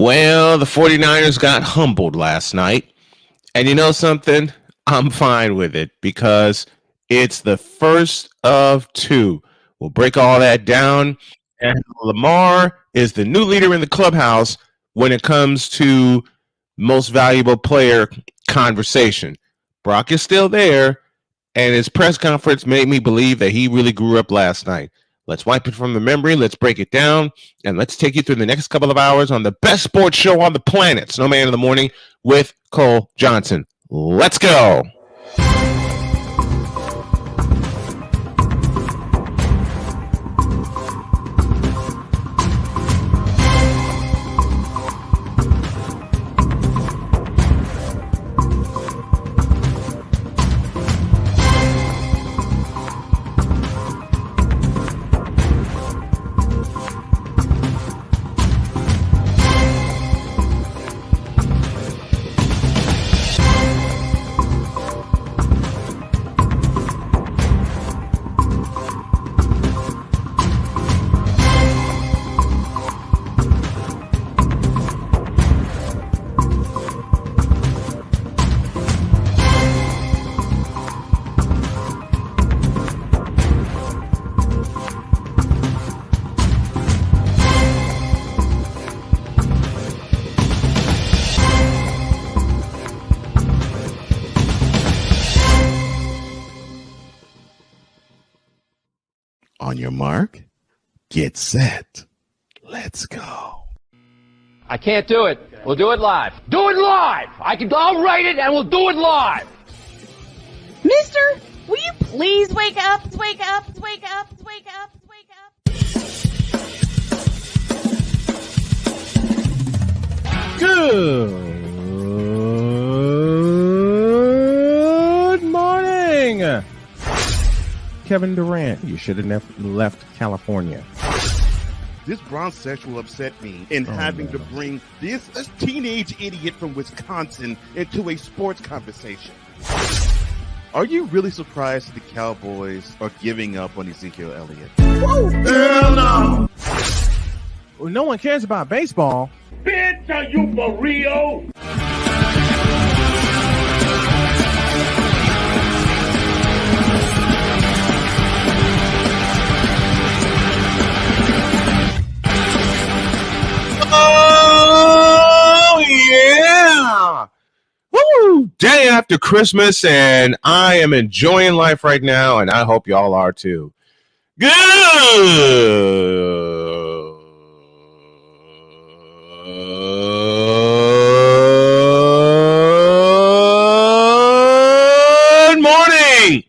Well, the 49ers got humbled last night. And you know something? I'm fine with it because it's the first of two. We'll break all that down. And Lamar is the new leader in the clubhouse when it comes to most valuable player conversation. Brock is still there, and his press conference made me believe that he really grew up last night. Let's wipe it from the memory. Let's break it down, and let's take you through the next couple of hours on the best sports show on the planet, Snowman in the Morning with Cole Johnson. Let's go. On your mark, get set. Let's go. I can't do it. We'll do it live. Do it live! I'll write it and we'll do it live! Mister, will you please wake up, wake up, wake up, wake up, wake up? Good morning. Kevin Durant, you should have left California. This Brownsexual upset me in having to bring this teenage idiot from Wisconsin into a sports conversation. Are you really surprised that the Cowboys are giving up on Ezekiel Elliott? Whoa. Hell no! Well, no one cares about baseball. Bitch, are you for real? Oh, yeah! Woo! Day after Christmas, and I am enjoying life right now, and I hope y'all are too. Good morning!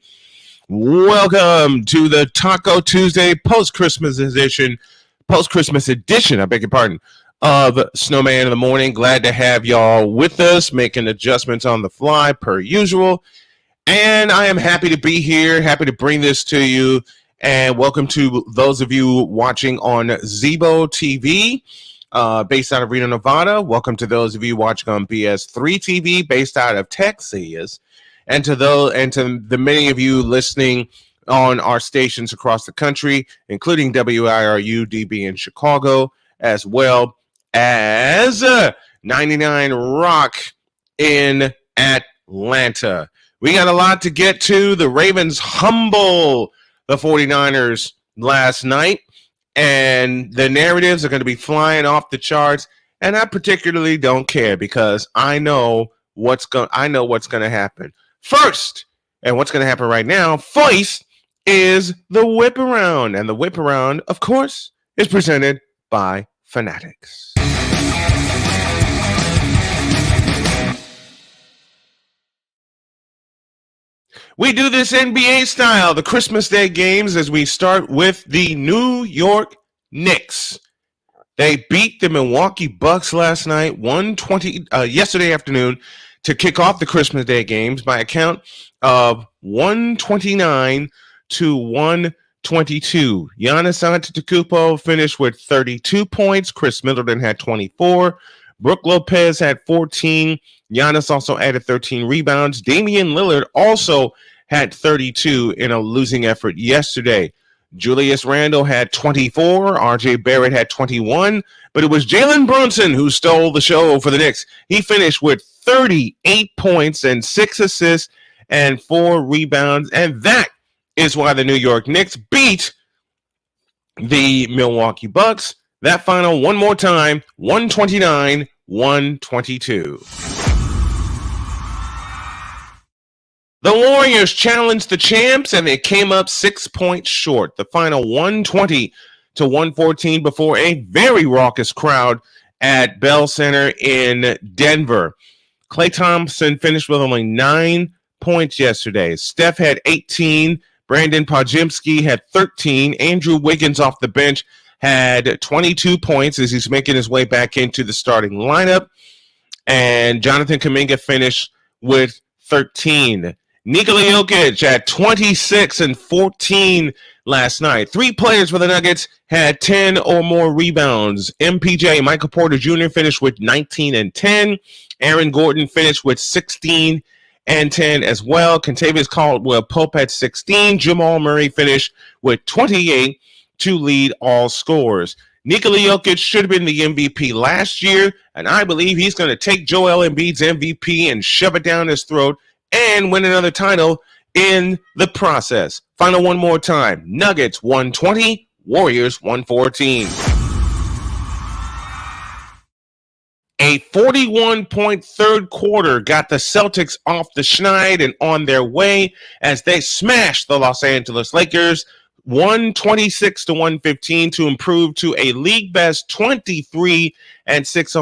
Welcome to the Taco Tuesday post-Christmas edition, I beg your pardon, of Snowman in the Morning. Glad to have y'all with us, making adjustments on the fly per usual. And I am happy to be here, happy to bring this to you. And welcome to those of you watching on Zebo TV, based out of Reno, Nevada. Welcome to those of you watching on BS3 TV, based out of Texas. And to the many of you listening on our stations across the country, including WIRU DB in Chicago, as well as 99 Rock in Atlanta. We got a lot to get to. The Ravens humble the 49ers last night, and the narratives are going to be flying off the charts, and I particularly don't care because I know what's going to happen. First, and what's going to happen right now, first, is the Whip Around. And the Whip Around, of course, is presented by Fanatics. We do this NBA style, the Christmas Day games, as we start with the New York Knicks. They beat the Milwaukee Bucks last night, yesterday afternoon, to kick off the Christmas Day games by a count of 129 to 122. Giannis Antetokounmpo finished with 32 points. Chris Middleton had 24. Brook Lopez had 14. Giannis also added 13 rebounds. Damian Lillard also had 32 in a losing effort yesterday. Julius Randle had 24. RJ Barrett had 21. But it was Jalen Brunson who stole the show for the Knicks. He finished with 38 points and 6 assists and 4 rebounds. And that is why the New York Knicks beat the Milwaukee Bucks. That final one more time, 129-122. The Warriors challenged the champs, and they came up 6 points short. The final 120-114 before a very raucous crowd at Bell Center in Denver. Klay Thompson finished with only 9 points yesterday. Steph had 18. Brandon Podziemski had 13. Andrew Wiggins off the bench had 22 points as he's making his way back into the starting lineup. And Jonathan Kuminga finished with 13. Nikola Jokic had 26 and 14 last night. 3 players for the Nuggets had 10 or more rebounds. MPJ, Michael Porter Jr. finished with 19 and 10. Aaron Gordon finished with 16 and 10 as well. Kentavious Caldwell-Pope had 16. Jamal Murray finished with 28 to lead all scorers. Nikola Jokic should have been the MVP last year, and I believe he's going to take Joel Embiid's MVP and shove it down his throat and win another title in the process. Final one more time. Nuggets 120, Warriors 114. A 41-point third quarter got the Celtics off the schneid and on their way as they smashed the Los Angeles Lakers 126-115 to improve to a league best 23-6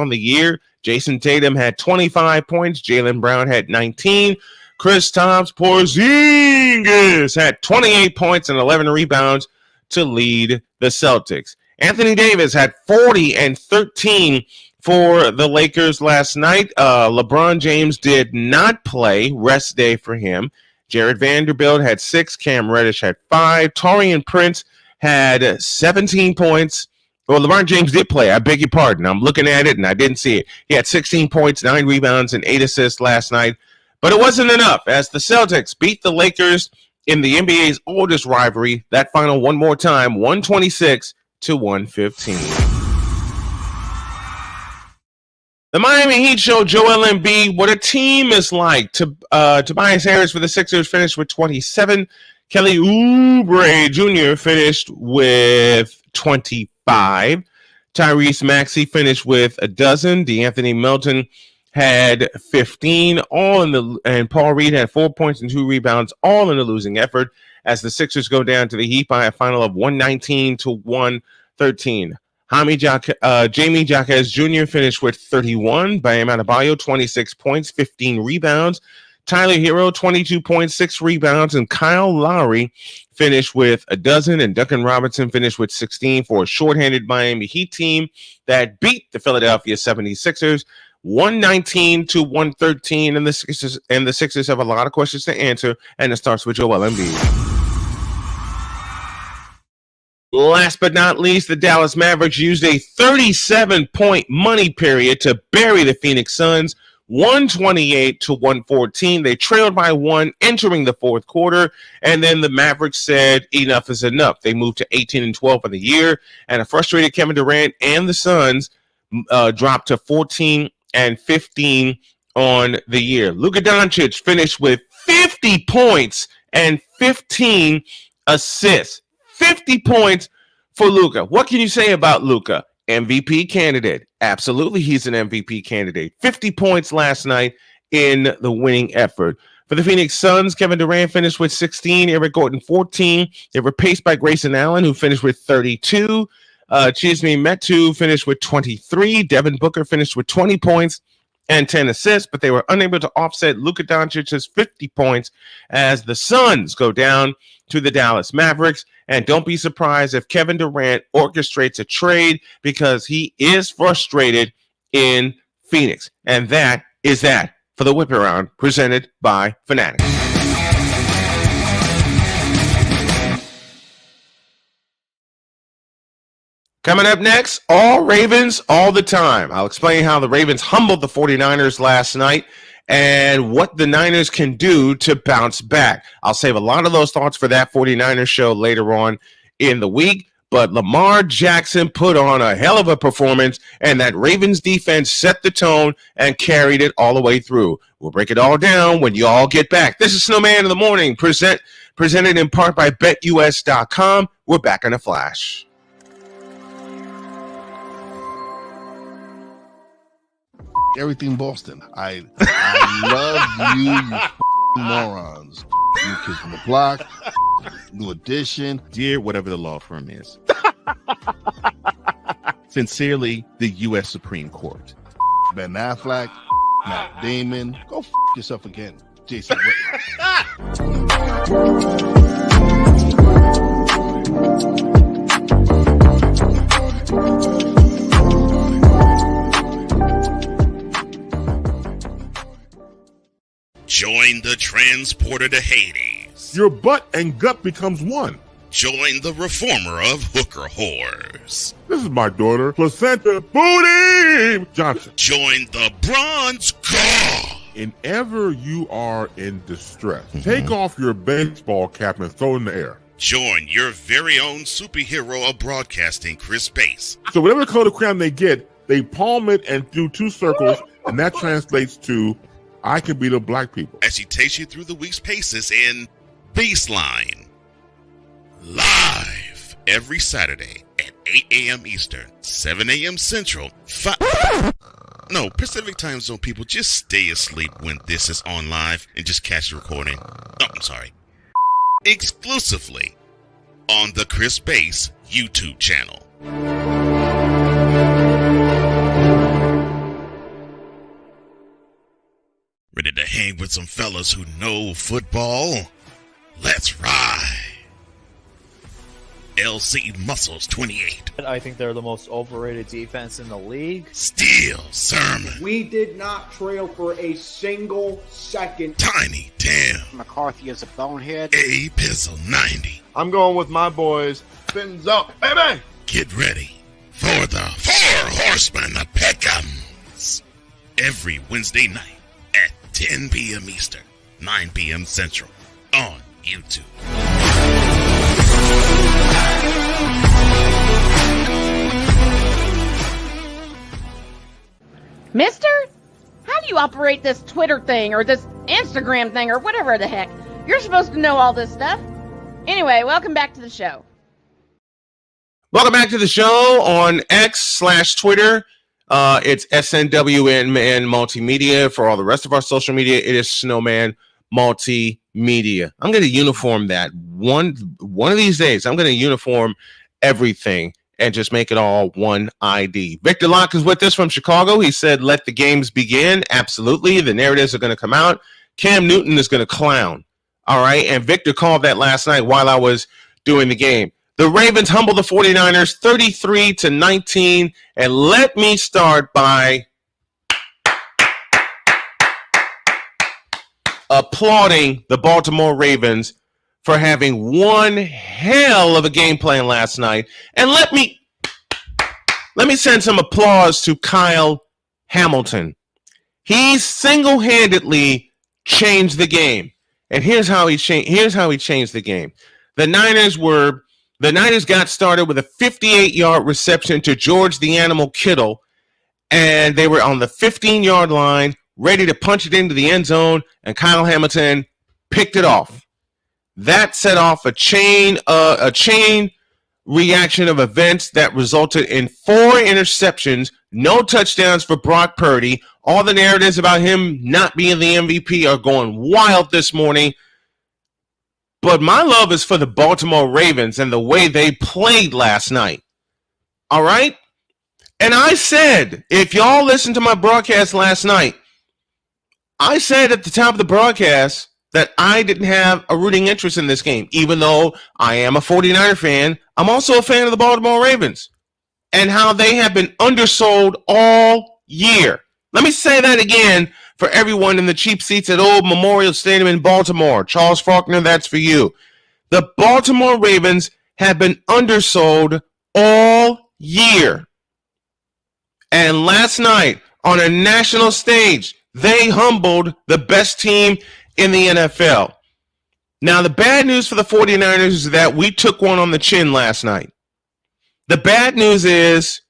on the year. Jason Tatum had 25 points. Jaylen Brown had 19. Kristaps Porzingis had 28 points and 11 rebounds to lead the Celtics. Anthony Davis had 40 and 13 for the Lakers last night. LeBron James did not play. Rest day for him. Jared Vanderbilt had 6. Cam Reddish had 5. Taurean Prince had 17 points. Well, LeBron James did play. I beg your pardon. I'm looking at it, and I didn't see it. He had 16 points, 9 rebounds, and 8 assists last night. But it wasn't enough as the Celtics beat the Lakers in the NBA's oldest rivalry. That final one more time, 126-115. The Miami Heat showed Joel Embiid what a team is like. Tobias Harris for the Sixers finished with 27. Kelly Oubre Jr. finished with 25. Tyrese Maxey finished with a dozen. DeAnthony Melton had 15, and Paul Reed had 4 points and 2 rebounds, all in a losing effort as the Sixers go down to the Heat by a final of 119-113. Jamie Jaquez Jr. finished with 31. Bam Adebayo, 26 points, 15 rebounds. Tyler Hero, 22 points, 6 rebounds, and Kyle Lowry finished with a dozen, and Duncan Robinson finished with 16 for a shorthanded Miami Heat team that beat the Philadelphia 76ers 119-113, and the Sixers have a lot of questions to answer, and it starts with Joel Embiid. Last but not least, the Dallas Mavericks used a 37-point money period to bury the Phoenix Suns 128-114. They trailed by 1 entering the fourth quarter, and then the Mavericks said enough is enough. They moved to 18-12 for the year, and a frustrated Kevin Durant and the Suns dropped to 14-15 on the year. Luka Doncic finished with 50 points and 15 assists. 50 points for Luka. What can you say about Luka? MVP candidate. Absolutely, he's an MVP candidate. 50 points last night in the winning effort. For the Phoenix Suns, Kevin Durant finished with 16, Eric Gordon 14. They were paced by Grayson Allen, who finished with 32. Metu finished with 23. Devin Booker finished with 20 points and 10 assists, but they were unable to offset Luka Doncic's 50 points as the Suns go down to the Dallas Mavericks. And don't be surprised if Kevin Durant orchestrates a trade because he is frustrated in Phoenix. And that is that for the Whip Around presented by Fanatics. Coming up next, all Ravens all the time. I'll explain how the Ravens humbled the 49ers last night and what the Niners can do to bounce back. I'll save a lot of those thoughts for that 49ers show later on in the week, but Lamar Jackson put on a hell of a performance, and that Ravens defense set the tone and carried it all the way through. We'll break it all down when you all get back. This is Snowman in the Morning, presented in part by BetUS.com. We're back in a flash. Everything Boston. I love you morons. New Kids on the Block, New Edition. Dear whatever the law firm is. Sincerely, the U.S. Supreme Court. Ben Affleck, Matt Damon. Go yourself again, Jason Whitlock. Join the transporter to Hades. Your butt and gut becomes one. Join the reformer of hooker whores. This is my daughter, Placenta Booty Johnson. Join the bronze car. Whenever you are in distress, take off your baseball cap and throw it in the air. Join your very own superhero of broadcasting, Chris Bass. So whatever color crayon they get, they palm it and do 2 circles, and that translates to, I can beat up black people. As he takes you through the week's paces in Baseline. Live every Saturday at 8 a.m. Eastern, 7 a.m. Central, Pacific Time Zone people, just stay asleep when this is on live and just catch the recording. Oh, I'm sorry. Exclusively on the Chris Bass YouTube channel. Ready to hang with some fellas who know football? Let's ride. LC Muscles 28. I think they're the most overrated defense in the league. Steel Sermon. We did not trail for a single second. Tiny Tim. McCarthy is a bonehead. A Pizzle 90. I'm going with my boys. Fins up, baby. Get ready for the 4 Horsemen of Pick'ems. Every Wednesday night at 10 p.m. Eastern, 9 p.m. Central on YouTube. Mister, how do you operate this Twitter thing or this Instagram thing or whatever the heck? You're supposed to know all this stuff. Anyway, welcome back to the show. Welcome back to the show on X/Twitter. It's SNWN Multimedia. For all the rest of our social media, it is Snowman Multimedia. I'm going to uniform that. One of these days, I'm going to uniform everything and just make it all one ID. Victor Locke is with us from Chicago. He said, let the games begin. Absolutely. The narratives are going to come out. Cam Newton is going to clown. All right. And Victor called that last night while I was doing the game. The Ravens humble the 49ers 33-19. And let me start by applauding the Baltimore Ravens for having one hell of a game plan last night. And let me send some applause to Kyle Hamilton. He single-handedly changed the game. And here's how he changed the game. The Niners got started with a 58-yard reception to George the Animal Kittle, and they were on the 15-yard line, ready to punch it into the end zone, and Kyle Hamilton picked it off. That set off a chain reaction of events that resulted in 4 interceptions, no touchdowns for Brock Purdy. All the narratives about him not being the MVP are going wild this morning. But my love is for the Baltimore Ravens and the way they played last night. All right? And I said, if y'all listened to my broadcast last night, I said at the top of the broadcast that I didn't have a rooting interest in this game. Even though I am a 49er fan, I'm also a fan of the Baltimore Ravens and how they have been undersold all year. Let me say that again for everyone in the cheap seats at Old Memorial Stadium in Baltimore. Charles Faulkner, that's for you. The Baltimore Ravens have been undersold all year. And last night on a national stage, they humbled the best team in the NFL. Now, the bad news for the 49ers is that we took one on the chin last night. The bad news is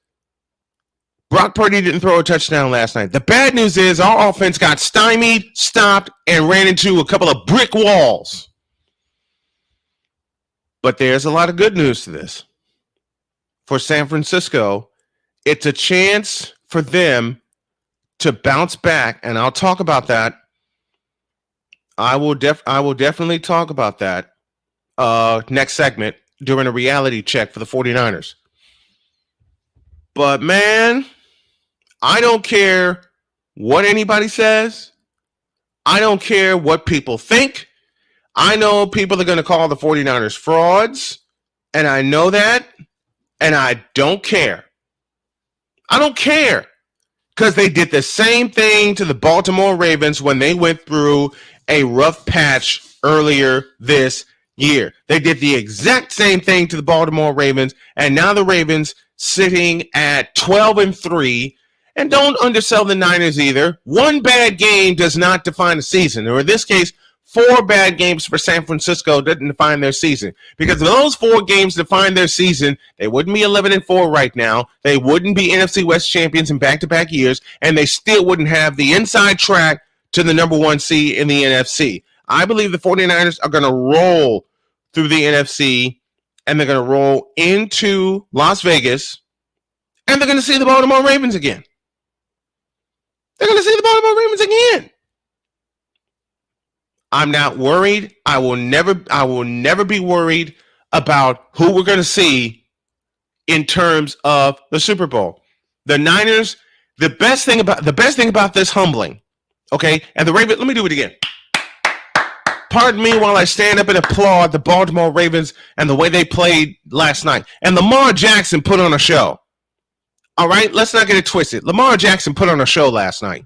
Brock Purdy didn't throw a touchdown last night. The bad news is our offense got stymied, stopped, and ran into a couple of brick walls. But there's a lot of good news to this. For San Francisco, it's a chance for them to bounce back, and I'll talk about that. I will definitely talk about that next segment during a reality check for the 49ers. But, man, I don't care what anybody says. I don't care what people think. I know people are going to call the 49ers frauds, and I know that, and I don't care. I don't care because they did the same thing to the Baltimore Ravens when they went through a rough patch earlier this year. They did the exact same thing to the Baltimore Ravens, and now the Ravens sitting at 12-3. And don't undersell the Niners either. One bad game does not define a season, or in this case, 4 bad games for San Francisco didn't define their season. Because if those 4 games define their season, they wouldn't be 11-4 right now. They wouldn't be NFC West champions in back-to-back years, and they still wouldn't have the inside track to the number 1 seed in the NFC. I believe the 49ers are going to roll through the NFC, and they're going to roll into Las Vegas, and they're going to see the Baltimore Ravens again. They're going to see the Baltimore Ravens again. I'm not worried. I will never be worried about who we're going to see in terms of the Super Bowl. The Niners, the best thing about this humbling, okay? And the Ravens, let me do it again. Pardon me while I stand up and applaud the Baltimore Ravens and the way they played last night. And Lamar Jackson put on a show. All right, let's not get it twisted. Lamar Jackson put on a show last night.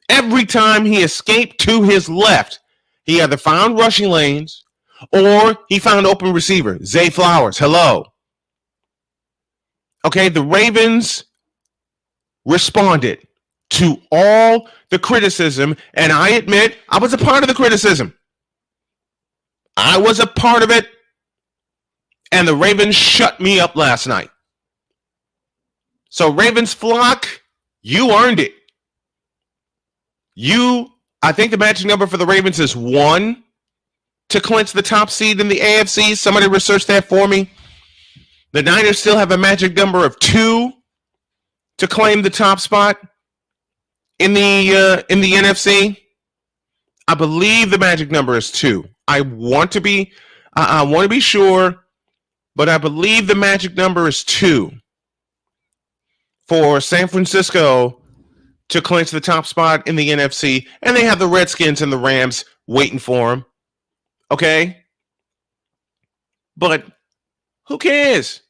Every time he escaped to his left, he either found rushing lanes or he found open receiver. Zay Flowers, hello. Okay, the Ravens responded to all the criticism, and I admit I was a part of the criticism. I was a part of it, and the Ravens shut me up last night. So Ravens flock, you earned it. I think the magic number for the Ravens is 1 to clinch the top seed in the AFC. Somebody research that for me. The Niners still have a magic number of 2 to claim the top spot in the NFC. I believe the magic number is 2. I want to be sure, but I believe the magic number is 2 for San Francisco to clinch the top spot in the NFC, and they have the Redskins and the Rams waiting for them. Okay? But who cares?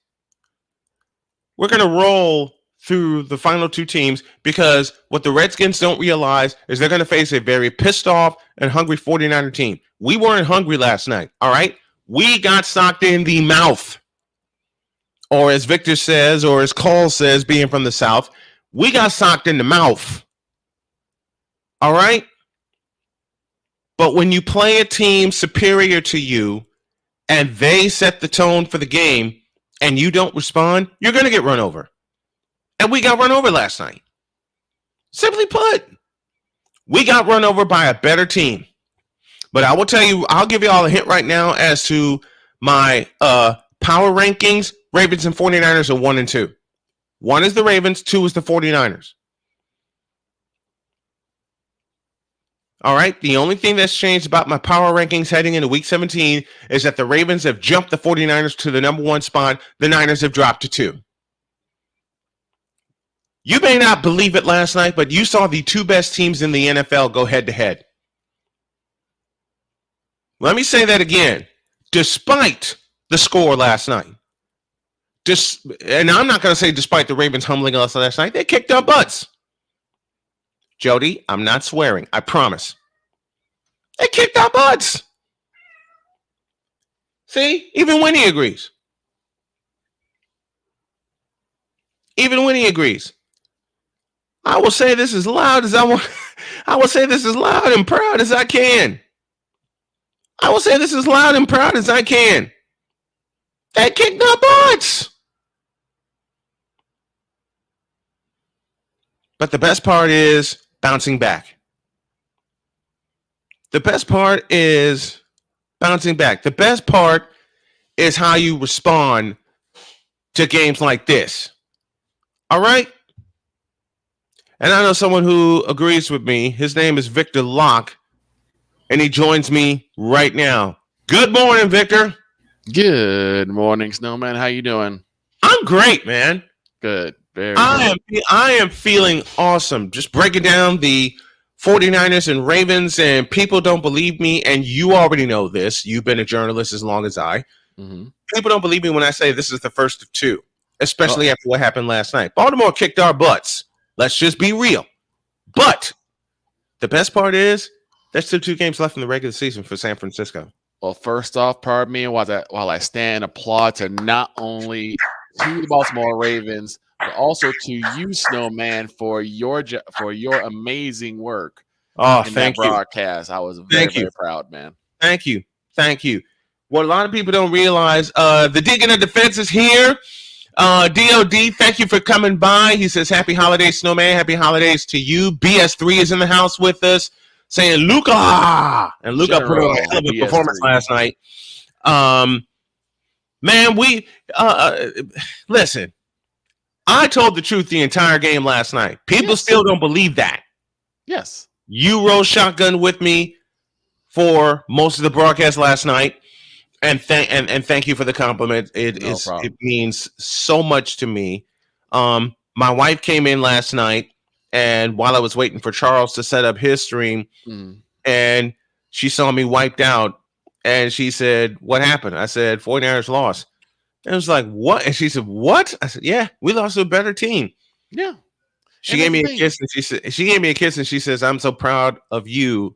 We're going to roll through the final 2 teams because what the Redskins don't realize is they're going to face a very pissed off and hungry 49er team. We weren't hungry last night, all right? We got socked in the mouth. Or as Victor says, or as Cole says, being from the South, we got socked in the mouth. All right? But when you play a team superior to you and they set the tone for the game and you don't respond, you're going to get run over. And we got run over last night. Simply put, we got run over by a better team. But I will tell you, I'll give you all a hint right now as to my power rankings. Ravens and 49ers are 1 and 2. 1 is the Ravens, 2 is the 49ers. All right, the only thing that's changed about my power rankings heading into Week 17 is that the Ravens have jumped the 49ers to the number 1 spot. The Niners have dropped to 2. You may not believe it last night, but you saw the 2 best teams in the NFL go head-to-head. Let me say that again. Despite the score last night, and I'm not going to say despite the Ravens humbling us last night, they kicked our butts. Jody, I'm not swearing. I promise. They kicked our butts. See, even Winnie agrees. Even Winnie agrees. I will say this as loud as I want. I will say this as loud and proud as I can. I will say this as loud and proud as I can. They kicked our butts. But the best part is bouncing back. The best part is bouncing back. The best part is how you respond to games like this. All right? And I know someone who agrees with me. His name is Victor Locke, and he joins me right now. Good morning, Victor. Good morning, Snowman. How you doing? I'm great, man. Good. Very I am feeling awesome. Just breaking down the 49ers and Ravens, and people don't believe me, and you already know this. You've been a journalist as long as I. Mm-hmm. People don't believe me when I say this is the first of two, especially after what happened last night. Baltimore kicked our butts. Let's just be real. But the best part is there's still 2 games left in the regular season for San Francisco. Well, first off, pardon me while I stand and applaud to not only to the Baltimore Ravens, but also to you, Snowman, for your amazing work. Oh, in thank that you. broadcast. I was very proud, man. Thank you. What a lot of people don't realize, the Deacon of Defense is here. DOD, thank you for coming by. He says, happy holidays, Snowman. Happy holidays to you. BS3 is in the house with us saying, Luca. And Luca put on a hell of a performance last night. Man, we listen. I told the truth the entire game last night. People still don't believe that. Yes. You rode shotgun with me for most of the broadcast last night. And thank you for the compliment. It means so much to me. My wife came in last night, and while I was waiting for Charles to set up his stream, and she saw me wiped out, and she said, "What happened?" I said, "49ers lost." And I was like, "What?" And she said, "What?" I said, "Yeah, we lost to a better team." Yeah. She gave me a kiss, and she says, "I'm so proud of you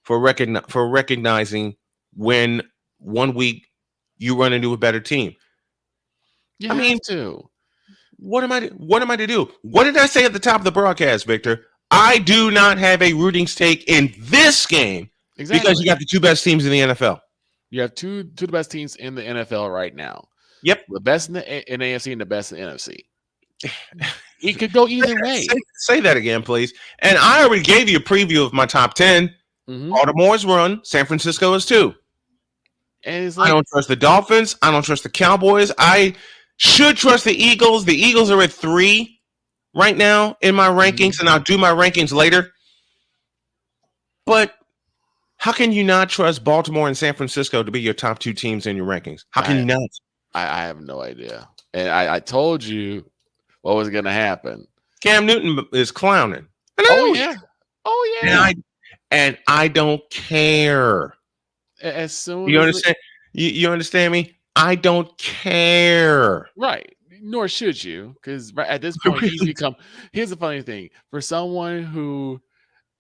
for recognizing when." 1 week you run into a better team. I mean, too. What am I to do? What did I say at the top of the broadcast, Victor? I do not have a rooting stake in this game because you got the 2 best teams in the NFL. You have two of the best teams in the NFL right now. Yep, the best in the AFC and the best in the NFC. It could go either way. Say that again, please. And I already gave you a preview of my top 10. Baltimore's 1, San Francisco is 2. And it's like, I don't trust the Dolphins. I don't trust the Cowboys. I should trust the Eagles. The Eagles are at 3 right now in my rankings, and I'll do my rankings later. But how can you not trust Baltimore and San Francisco to be your top 2 teams in your rankings? How can you not? I have no idea. And I told you what was going to happen. Cam Newton is clowning. Oh, yeah. And I don't care. As soon you as understand, you understand me? I don't care. Right. Nor should you, because at this point he's become. Here's the funny thing: for someone who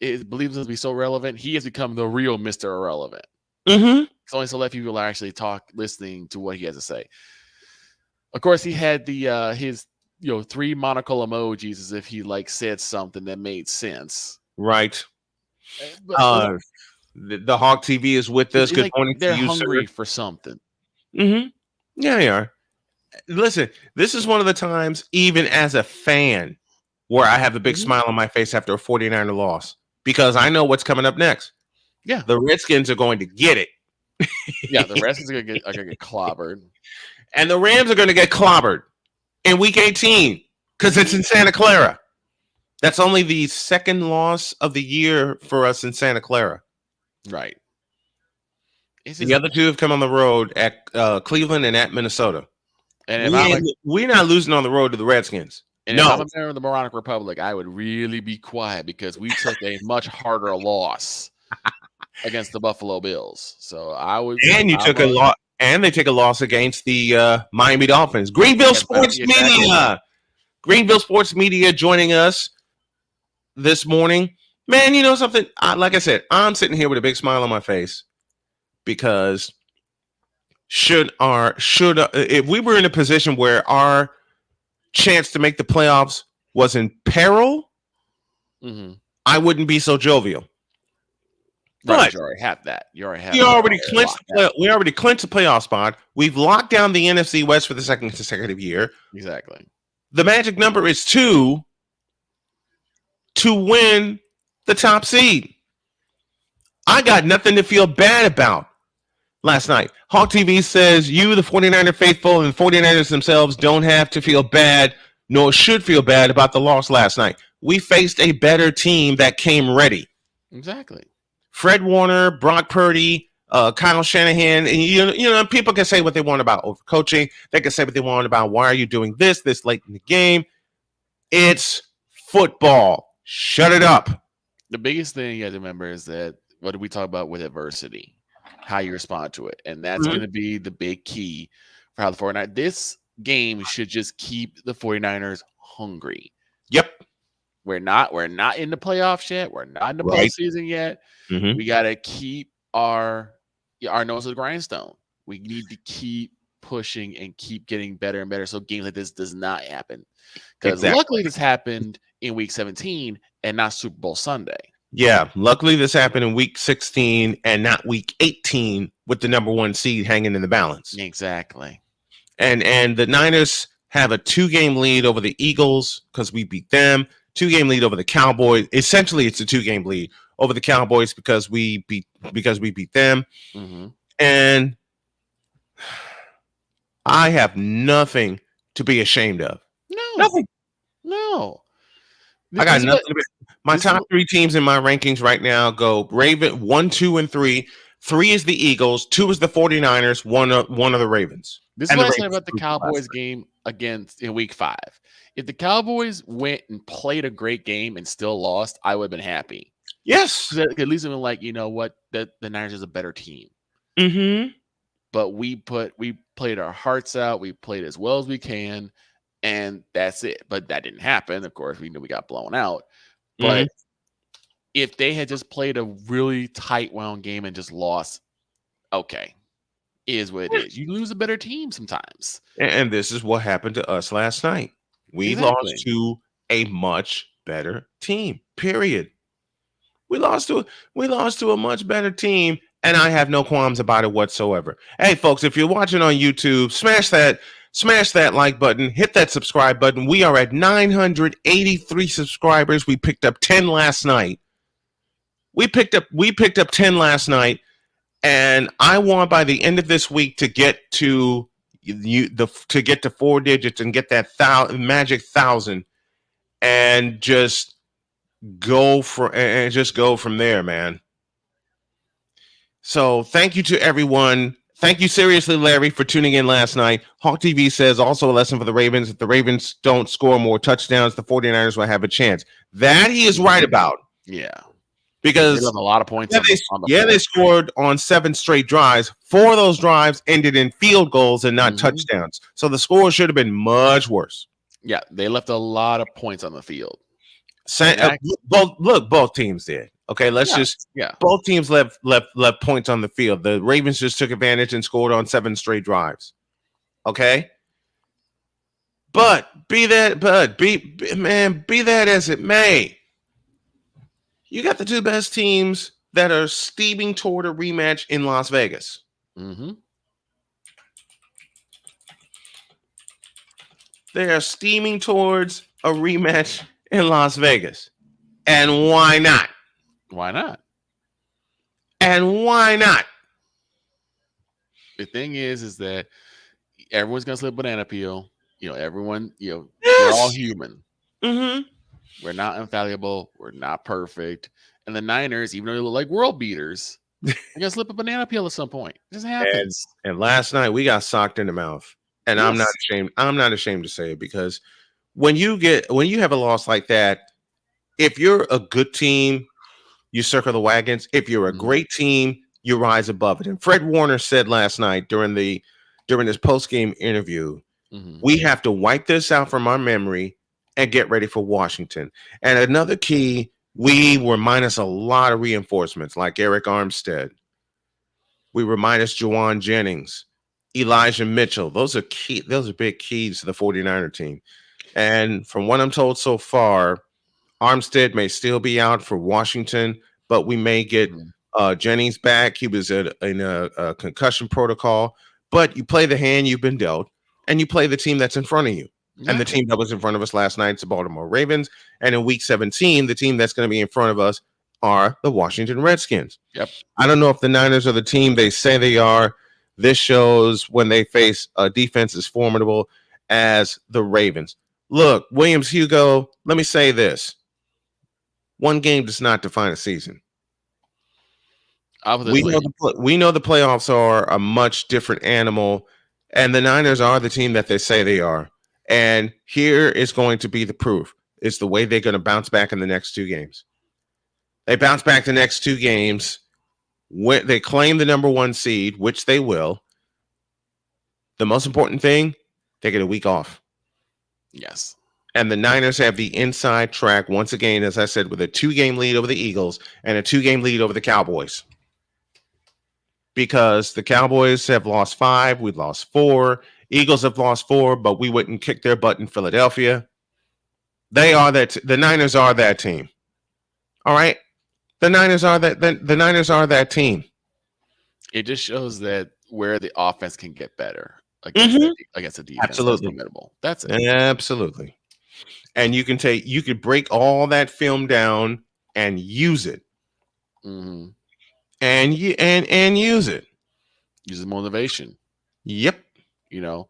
believes himself to be so relevant, he has become the real Mr. Irrelevant. It's only select people are actually listening to what he has to say. Of course, he had the his 3 monocle emojis as if he said something that made sense. Right. The Hawk TV is with us. Good morning they're to you, hungry sir. for something. Yeah, they are. Listen, this is one of the times, even as a fan, where I have a big smile on my face after a 49er loss because I know what's coming up next. Yeah, the Redskins are going to get it. Yeah, the Redskins are going to get clobbered, and the Rams are going to get clobbered in Week 18 because it's in Santa Clara. That's only the 2nd loss of the year for us in Santa Clara. Right. The other 2 have come on the road at Cleveland and at Minnesota. And we're not losing on the road to the Redskins. And if I'm a member of the Moronic Republic, I would really be quiet because we took a much harder loss against the Buffalo Bills. So I would. And you took a loss, and they take a loss against the Miami Dolphins. Greenville Sports Media. Greenville Sports Media joining us this morning. Man, you know something? Like I said, I'm sitting here with a big smile on my face because if we were in a position where our chance to make the playoffs was in peril, I wouldn't be so jovial. But you already have that. You already have. we already clinched the playoff spot. We've locked down the NFC West for the second consecutive year. Exactly. The magic number is 2 to win the top seed. I got nothing to feel bad about last night. Hawk TV says you, the 49er faithful, and the 49ers themselves don't have to feel bad, nor should feel bad about the loss last night. We faced a better team that came ready. Exactly. Fred Warner, Brock Purdy, Kyle Shanahan, and you know, people can say what they want about overcoaching. They can say what they want about why are you doing this late in the game. It's football. Shut it up. The biggest thing you have to remember is that what did we talk about with adversity? How you respond to it. And that's going to be the big key for how the 49ers. This game should just keep the 49ers hungry. Yep. We're not in the playoffs yet. We're not in the postseason yet. Mm-hmm. We got to keep our nose to the grindstone. We need to keep pushing and keep getting better and better so games like this does not happen. Because luckily this happened in week 17 and not Super Bowl Sunday. Yeah, luckily this happened in week 16 and not week 18 with the number 1 seed hanging in the balance. Exactly. And the Niners have a 2-game lead over the Eagles because we beat them. 2-game lead over the Cowboys. Essentially, it's a 2-game lead over the Cowboys because we beat them. Mm-hmm. And I have nothing to be ashamed of. Nothing. No. I got nothing to be. My top 3 teams in my rankings right now go Raven 1, 2, and 3. 3 is the Eagles, 2 is the 49ers, 1 of the Ravens. This is what I said about the Cowboys game in week 5. If the Cowboys went and played a great game and still lost, I would have been happy. Yes. At least I'm like, you know what? The Niners is a better team. Mm-hmm. But we played our hearts out. We played as well as we can, and that's it. But that didn't happen. Of course, we knew we got blown out. But if they had just played a really tight wound game and just lost, okay, is what it is. You lose a better team sometimes. And this is what happened to us last night. We lost to a much better team. Period. We lost to a much better team, and I have no qualms about it whatsoever. Hey, folks, if you're watching on YouTube, smash that like button, hit that subscribe button. We are at 983 subscribers. We picked up 10 last night. We picked up 10 last night, and I want by the end of this week to get to 4 digits and get that magic 1,000, and just go from there, man. So thank you to everyone. Thank you, seriously, Larry, for tuning in last night. Hawk TV says also a lesson for the Ravens. If the Ravens don't score more touchdowns, the 49ers will have a chance. That he is right about. Yeah. Because a lot of points. They scored on 7 straight drives. 4 of those drives ended in field goals and not touchdowns. So the score should have been much worse. Yeah, they left a lot of points on the field. Both teams did. Okay, both teams left points on the field. The Ravens just took advantage and scored on 7 straight drives. Okay? But be that as it may, you got the 2 best teams that are steaming toward a rematch in Las Vegas. Mm-hmm. They are steaming towards a rematch in Las Vegas. And why not? Why not? And why not? The thing is that everyone's gonna slip banana peel. Everyone, we're all human. Mm-hmm. We're not infallible. We're not perfect. And the Niners, even though they look like world beaters, they're gonna slip a banana peel at some point. It just happens. And last night we got socked in the mouth. And yes. I'm not ashamed to say it, because when you have a loss like that, if you're a good team, you circle the wagons. If you're a great team, you rise above it. And Fred Warner said last night during this post-game interview, we have to wipe this out from our memory and get ready for Washington. And another key, we were minus a lot of reinforcements like Eric Armstead. We were minus Juwan Jennings, Elijah Mitchell. Those are key. Those are big keys to the 49er team. And from what I'm told so far, Armstead may still be out for Washington, but we may get Jennings back. He was in a concussion protocol. But you play the hand you've been dealt, and you play the team that's in front of you. Yeah. And the team that was in front of us last night is the Baltimore Ravens. And in Week 17, the team that's going to be in front of us are the Washington Redskins. Yep. I don't know if the Niners are the team they say they are. This shows when they face a defense as formidable as the Ravens. Look, Williams Hugo, let me say this. One game does not define a season. We know the playoffs are a much different animal, and the Niners are the team that they say they are. And here is going to be the proof. It's the way they're going to bounce back in the next 2 games. They bounce back the next 2 games. When they claim the number 1 seed, which they will. The most important thing, they get a week off. Yes. And the Niners have the inside track, once again, as I said, with a 2-game lead over the Eagles and a 2-game lead over the Cowboys. Because the Cowboys have lost 5, we've lost 4. Eagles have lost 4, but we wouldn't kick their butt in Philadelphia. They are that. The Niners are that team. All right, the Niners are that. The Niners are that team. It just shows that where the offense can get better against the defense. Absolutely, that's it. Absolutely. And you could break all that film down and use it. Mm-hmm. And use it. Use the motivation. Yep. You know,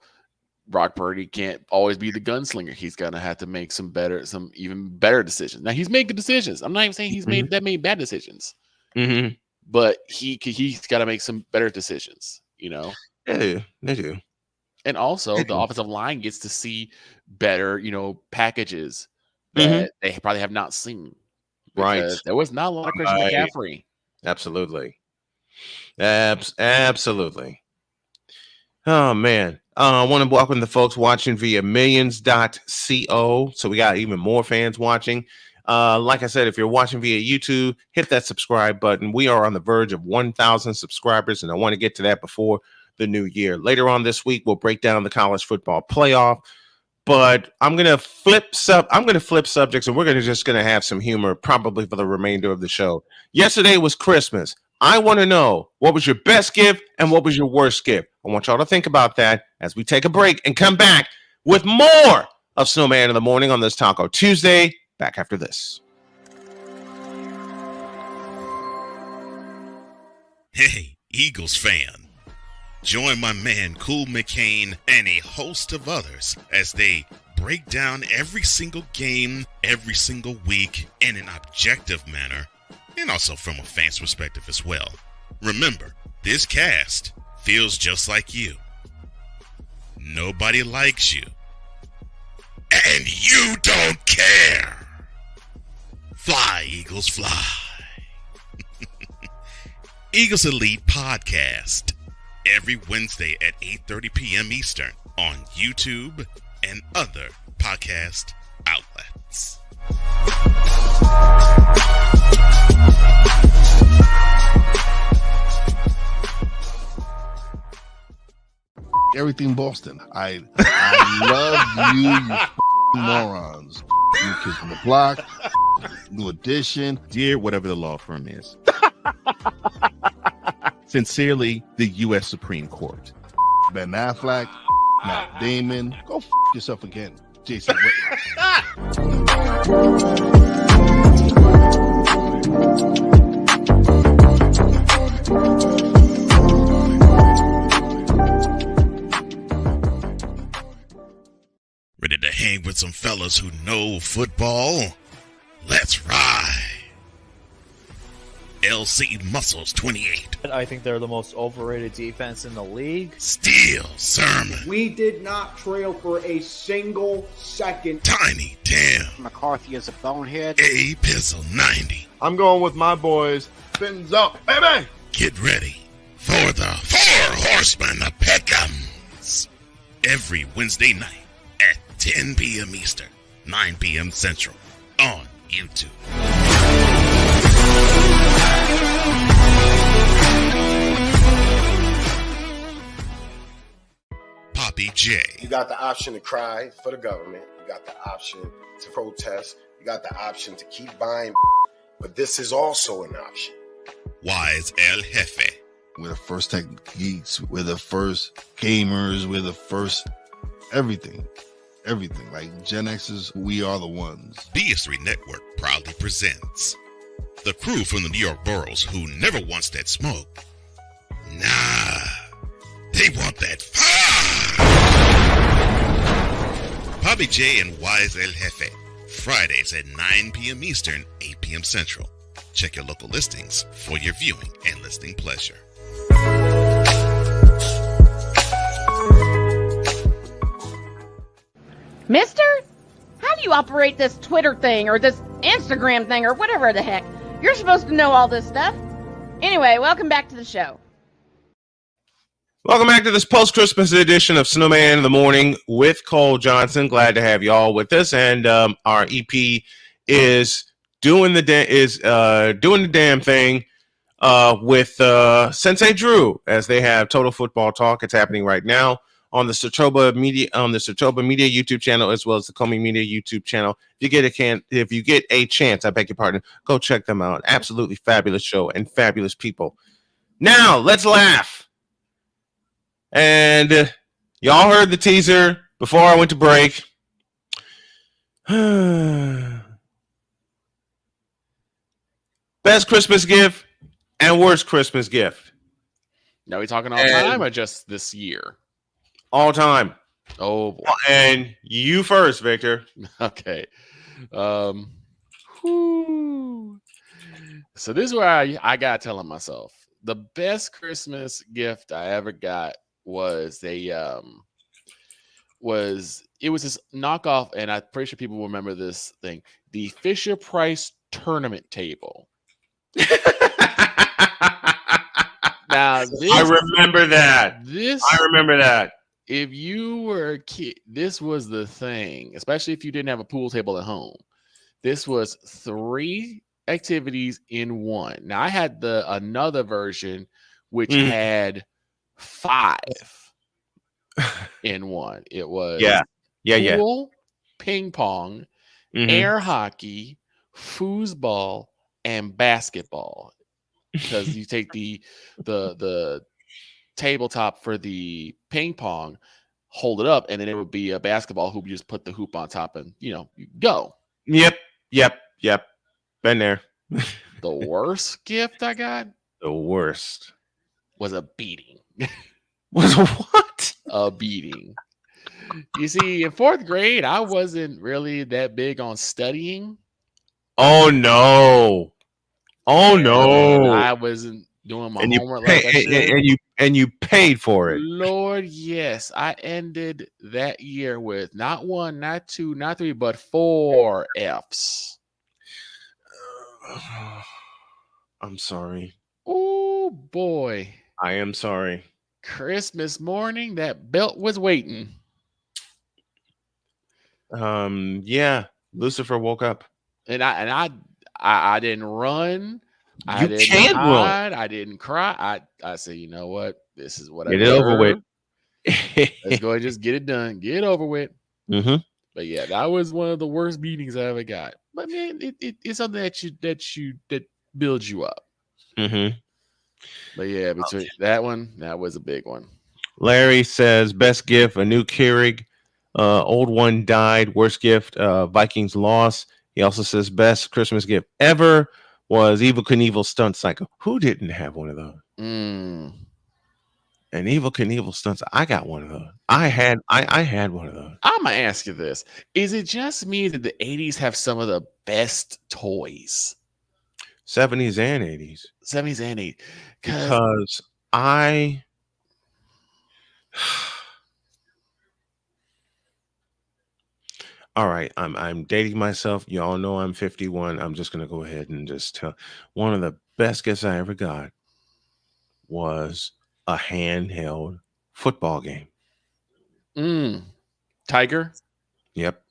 Brock Purdy can't always be the gunslinger. He's gonna have to make some even better decisions. Now he's made good decisions. I'm not even saying he's made bad decisions. Mm-hmm. But he's got to make some better decisions. You know. Yeah, they do. And also the offensive line gets to see better, packages that they probably have not seen. Right. There was not a lot of Christian McCaffrey. Absolutely. Absolutely. Oh, man. I want to welcome the folks watching via millions.co. So we got even more fans watching. Like I said, if you're watching via YouTube, hit that subscribe button. We are on the verge of 1,000 subscribers, and I want to get to that before the new year. Later on this week, we'll break down the college football playoff. But I'm going to flip subjects, and we're just going to have some humor probably for the remainder of the show. Yesterday was Christmas. I want to know, what was your best gift and what was your worst gift? I want y'all to think about that as we take a break and come back with more of Snowman in the Morning on this Taco Tuesday. Back after this. Hey, Eagles fan. Join my man Cool McCain and a host of others as they break down every single game, every single week in an objective manner, and also from a fan's perspective as well. Remember, this cast feels just like you. Nobody likes you. And you don't care. Fly, Eagles, fly. Eagles Elite Podcast. Every Wednesday at 8:30 p.m. Eastern on YouTube and other podcast outlets. Everything Boston. I love you morons. New Kids on the Block, New Edition. Dear whatever the law firm is. Sincerely, the U.S. Supreme Court. Ben Affleck, Matt Damon. Go yourself again, Jason Whitman. Ready to hang with some fellas who know football? Let's ride. LC Muscles 28. I think they're the most overrated defense in the league. Steel Sermon. We did not trail for a single second. Tiny Tim. McCarthy is a bonehead. A Pizzle 90. I'm going with my boys. Fins up, baby. Get ready for the Four Horsemen of Peckham's. Every Wednesday night at 10 p.m. Eastern, 9 p.m. Central on YouTube. Poppy J. You got the option to cry for the government. You got the option to protest. You got the option to keep buying. But this is also an option. Wise El Jefe. We're the first tech geeks. We're the first gamers. We're the first everything. Everything. Like Gen X's, we are the ones. BS3 Network proudly presents the crew from the New York boroughs who never wants that smoke. Nah, they want that fire. Bobby J and Wise El Jefe. Fridays at 9 p.m. Eastern, 8 p.m. Central. Check your local listings for your viewing and listening pleasure. Mister? How do you operate this Twitter thing or this Instagram thing or whatever the heck? You're supposed to know all this stuff. Anyway, welcome back to the show. Welcome back to this post-Christmas edition of Snowman in the Morning with Cole Johnson. Glad to have you all with us. And our EP is doing the damn thing with Sensei Drew as they have Total Football Talk. It's happening right now on the Sotoba Media YouTube channel, as well as the Comey Media YouTube channel. If you get a chance, I beg your pardon, go check them out. Absolutely fabulous show and fabulous people. Now let's laugh. And y'all heard the teaser before I went to break. Best Christmas gift and worst Christmas gift. Now we talking all time or just this year? All time. Oh boy. And you first, Victor. Okay. So this is where I got telling myself the best Christmas gift I ever got was this knockoff, and I'm pretty sure people will remember this thing, the Fisher Price tournament table. Now I remember that. If you were a kid, this was the thing, especially if you didn't have a pool table at home. This was 3 activities in one. Now I had another version which had 5 in one. It was pool, ping pong, air hockey, foosball, and basketball. Because you take the tabletop for the ping pong, hold it up, and then it would be a basketball hoop. You just put the hoop on top and you go. Yep. Been there. The worst gift I got? The worst. Was a beating. Was what? A beating. You see, in 4th grade, I wasn't really that big on studying. Oh no. I wasn't doing my homework like I should. And you paid for it. Lord, yes. I ended that year with not 1, not 2, not 3, but 4 Fs. I'm sorry. Oh boy. I am sorry. Christmas morning, that belt was waiting. Yeah. Lucifer woke up. And I didn't run. I didn't hide. I didn't cry. I said, you know what? This is what I get it over with. Let's go ahead and just get it done. Get it over with. Mm-hmm. But yeah, that was one of the worst beatings I ever got. But man, it's something that builds you up. Mm-hmm. But yeah, between that one, that was a big one. Larry says best gift, a new Keurig. Old one died. Worst gift, Vikings loss. He also says best Christmas gift ever was Evel Knievel stunt cycle. Who didn't have one of those? An Evel Knievel stunt. I got one of those. I had one of those. I'm gonna ask you this: is it just me that the 80s have some of the best toys? 70s and 80s. 70s and 80s. Because I all right, I'm dating myself. Y'all know I'm 51. I'm just gonna go ahead and just tell one of the best gifts I ever got was a handheld football game. Tiger? Yep.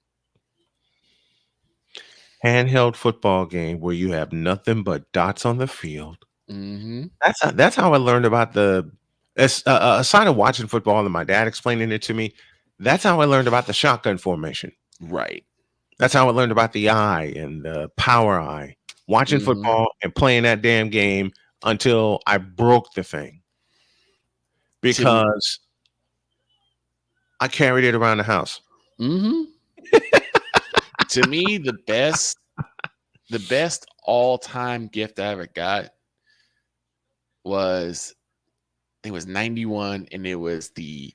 Handheld football game where you have nothing but dots on the field. Mm-hmm. That's how I learned about aside of watching football and my dad explaining it to me, that's how I learned about the shotgun formation. Right. That's how I learned about the eye and the power eye. Watching football and playing that damn game until I broke the thing because I carried it around the house. Mm-hmm. To me, the best all-time gift I ever got was, it was 91, and it was the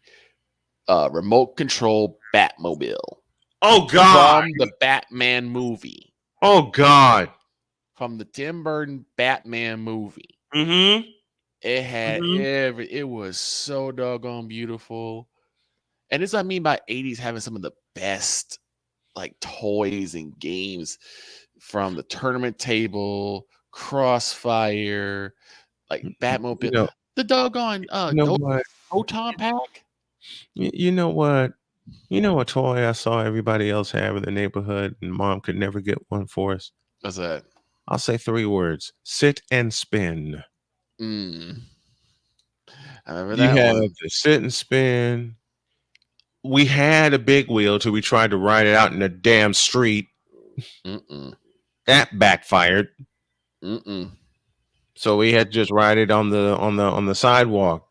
remote control Batmobile. Oh God! From the Batman movie. Oh God! From the Tim Burton Batman movie. Mm-hmm. It had it was so doggone beautiful. And this is what I mean by 80s having some of the best like toys and games, from the tournament table, Crossfire, like Batmobile, the doggone Photon Pack. You know what? You know what toy I saw everybody else have in the neighborhood and mom could never get one for us? What's that? I'll say 3 words. Sit and spin. I remember You that had one. the sit and spin. We had a big wheel till we tried to ride it out in the damn street. That backfired. So we had to just ride it on the sidewalk.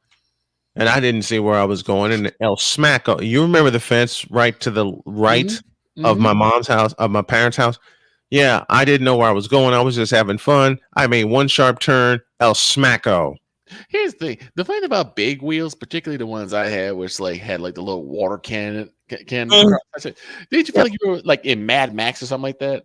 And I didn't see where I was going. And El Smack, you remember the fence right to the right of my mom's house, of my parents' house? Yeah, I didn't know where I was going. I was just having fun. I made one sharp turn, El Smacko. Here's the thing. The thing about big wheels, particularly the ones I had, which like had like the little water cannon. Did you feel like you were like in Mad Max or something like that?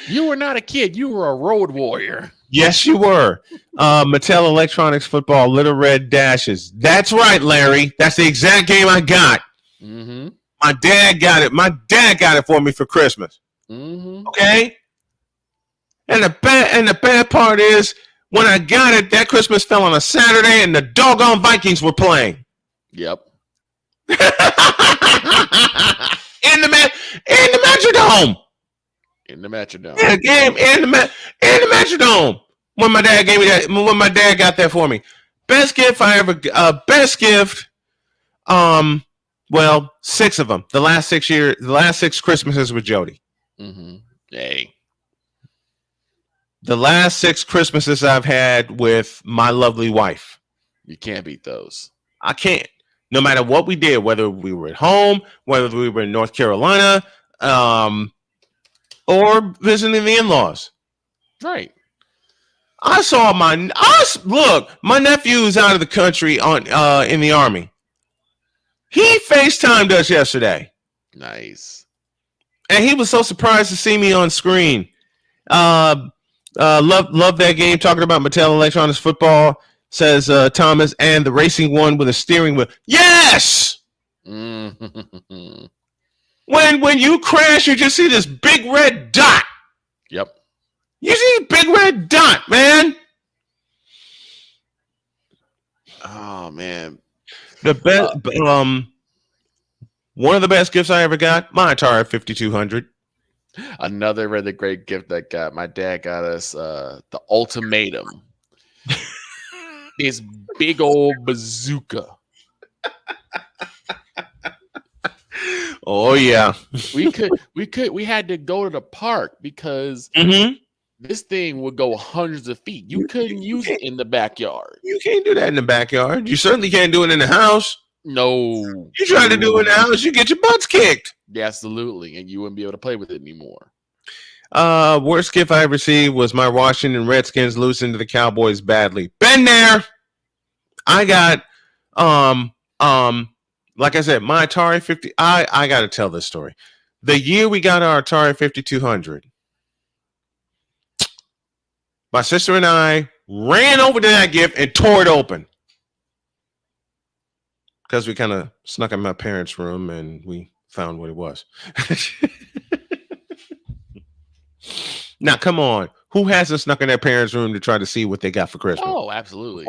You were not a kid. You were a road warrior. Yes, you were. Mattel Electronics Football, Little Red Dashes. That's right, Larry. That's the exact game I got. My dad got it. My dad got it for me for Christmas. Okay? And the bad part is, when I got it, that Christmas fell on a Saturday, and the doggone Vikings were playing. Yep. in the Metrodome. In the Metrodome. Yeah, game in the Metrodome. When my dad gave me that, when my dad got that for me, best gift I ever. Best gift. Well, 6 of them. The last 6 Christmases with Jody. Hey. The last 6 Christmases I've had with my lovely wife. You can't beat those. I can't. No matter what we did, whether we were at home, whether we were in North Carolina, or visiting the in-laws. Right. I saw my nephew's out of the country in the Army. He FaceTimed us yesterday. Nice. And he was so surprised to see me on screen. Love that game. Talking about Mattel Electronics Football, says Thomas, and the racing one with a steering wheel. Yes! When you crash, you just see this big red dot. Yep. You see a big red dot, man. Oh man. The best one of the best gifts I ever got, my Atari 5200. Another really great gift that my dad got us, the Ultimatum. This big old bazooka. Oh yeah. We had to go to the park because this thing would go hundreds of feet. You couldn't use it in the backyard. You can't do that in the backyard. You certainly can't do it in the house. No. You try to do it in the house, you get your butts kicked. Absolutely. And you wouldn't be able to play with it anymore. Worst gift I ever received was my Washington Redskins losing to the Cowboys badly. Been there. I got like I said, my Atari 50. I got to tell this story. The year we got our Atari 5200, my sister and I ran over to that gift and tore it open because we kind of snuck in my parents' room and we found what it was. Now, come on. Who hasn't snuck in their parents' room to try to see what they got for Christmas? Oh, absolutely.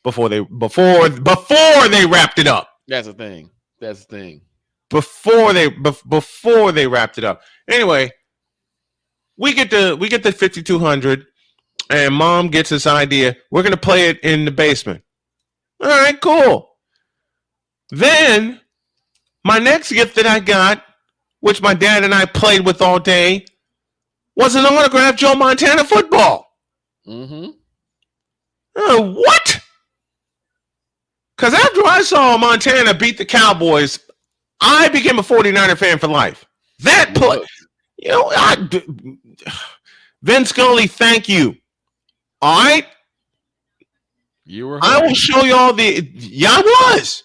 Before they wrapped it up. That's the thing. That's the thing. Before they wrapped it up. Anyway, we get the 5200, and Mom gets this idea. We're gonna play it in the basement. All right, cool. Then my next gift that I got, which my dad and I played with all day, was an autographed Joe Montana football. Mm-hmm. What? Because after I saw Montana beat the Cowboys, I became a 49er fan for life. That play, you know, Vince Scully, thank you. All right? You were. I will show y'all I was.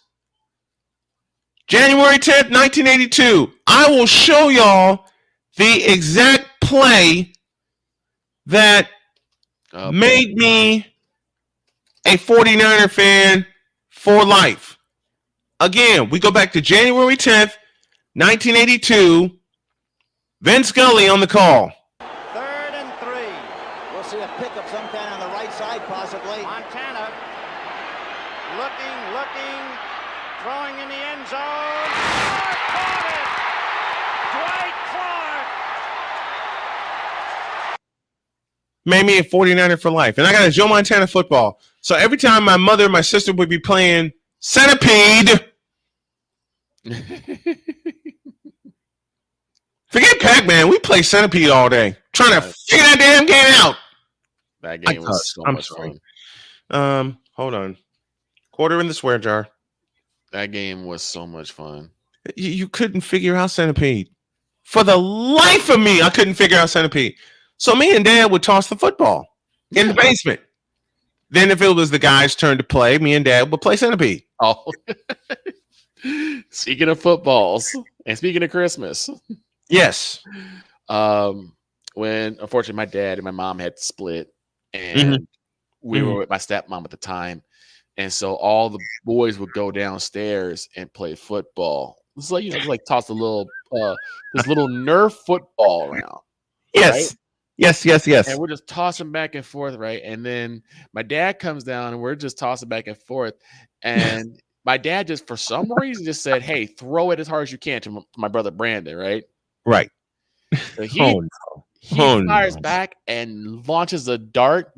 January 10th, 1982. I will show y'all the exact play that made me a 49er fan for life. Again, we go back to January 10th, 1982. Vince Scully on the call. 3rd and 3. We'll see a pickup sometime on the right side, possibly. Montana looking, throwing in the end zone. Clark caught it! Dwight Clark! Made me a 49er for life. And I got a Joe Montana football. So every time my mother and my sister would be playing Centipede. Forget Pac-Man. We play Centipede all day. Trying to figure that damn game out. That game was so much fun. Hold on. Quarter in the swear jar. That game was so much fun. You couldn't figure out Centipede. For the life of me, I couldn't figure out Centipede. So me and Dad would toss the football in the basement. Then if it was the guy's turn to play, me and Dad would play Centipede. Oh. Speaking of footballs and speaking of Christmas. Yes. When unfortunately my dad and my mom had split and we were with my stepmom at the time. And so all the boys would go downstairs and play football. It's like, like toss a little this little Nerf football around. Yes. Right? Yes. And we're just tossing back and forth, right? And then my dad comes down and we're just tossing back and forth. And my dad just, for some reason, just said, "Hey, throw it as hard as you can," to my brother Brandon, right? Right. So he fires back and launches a dart.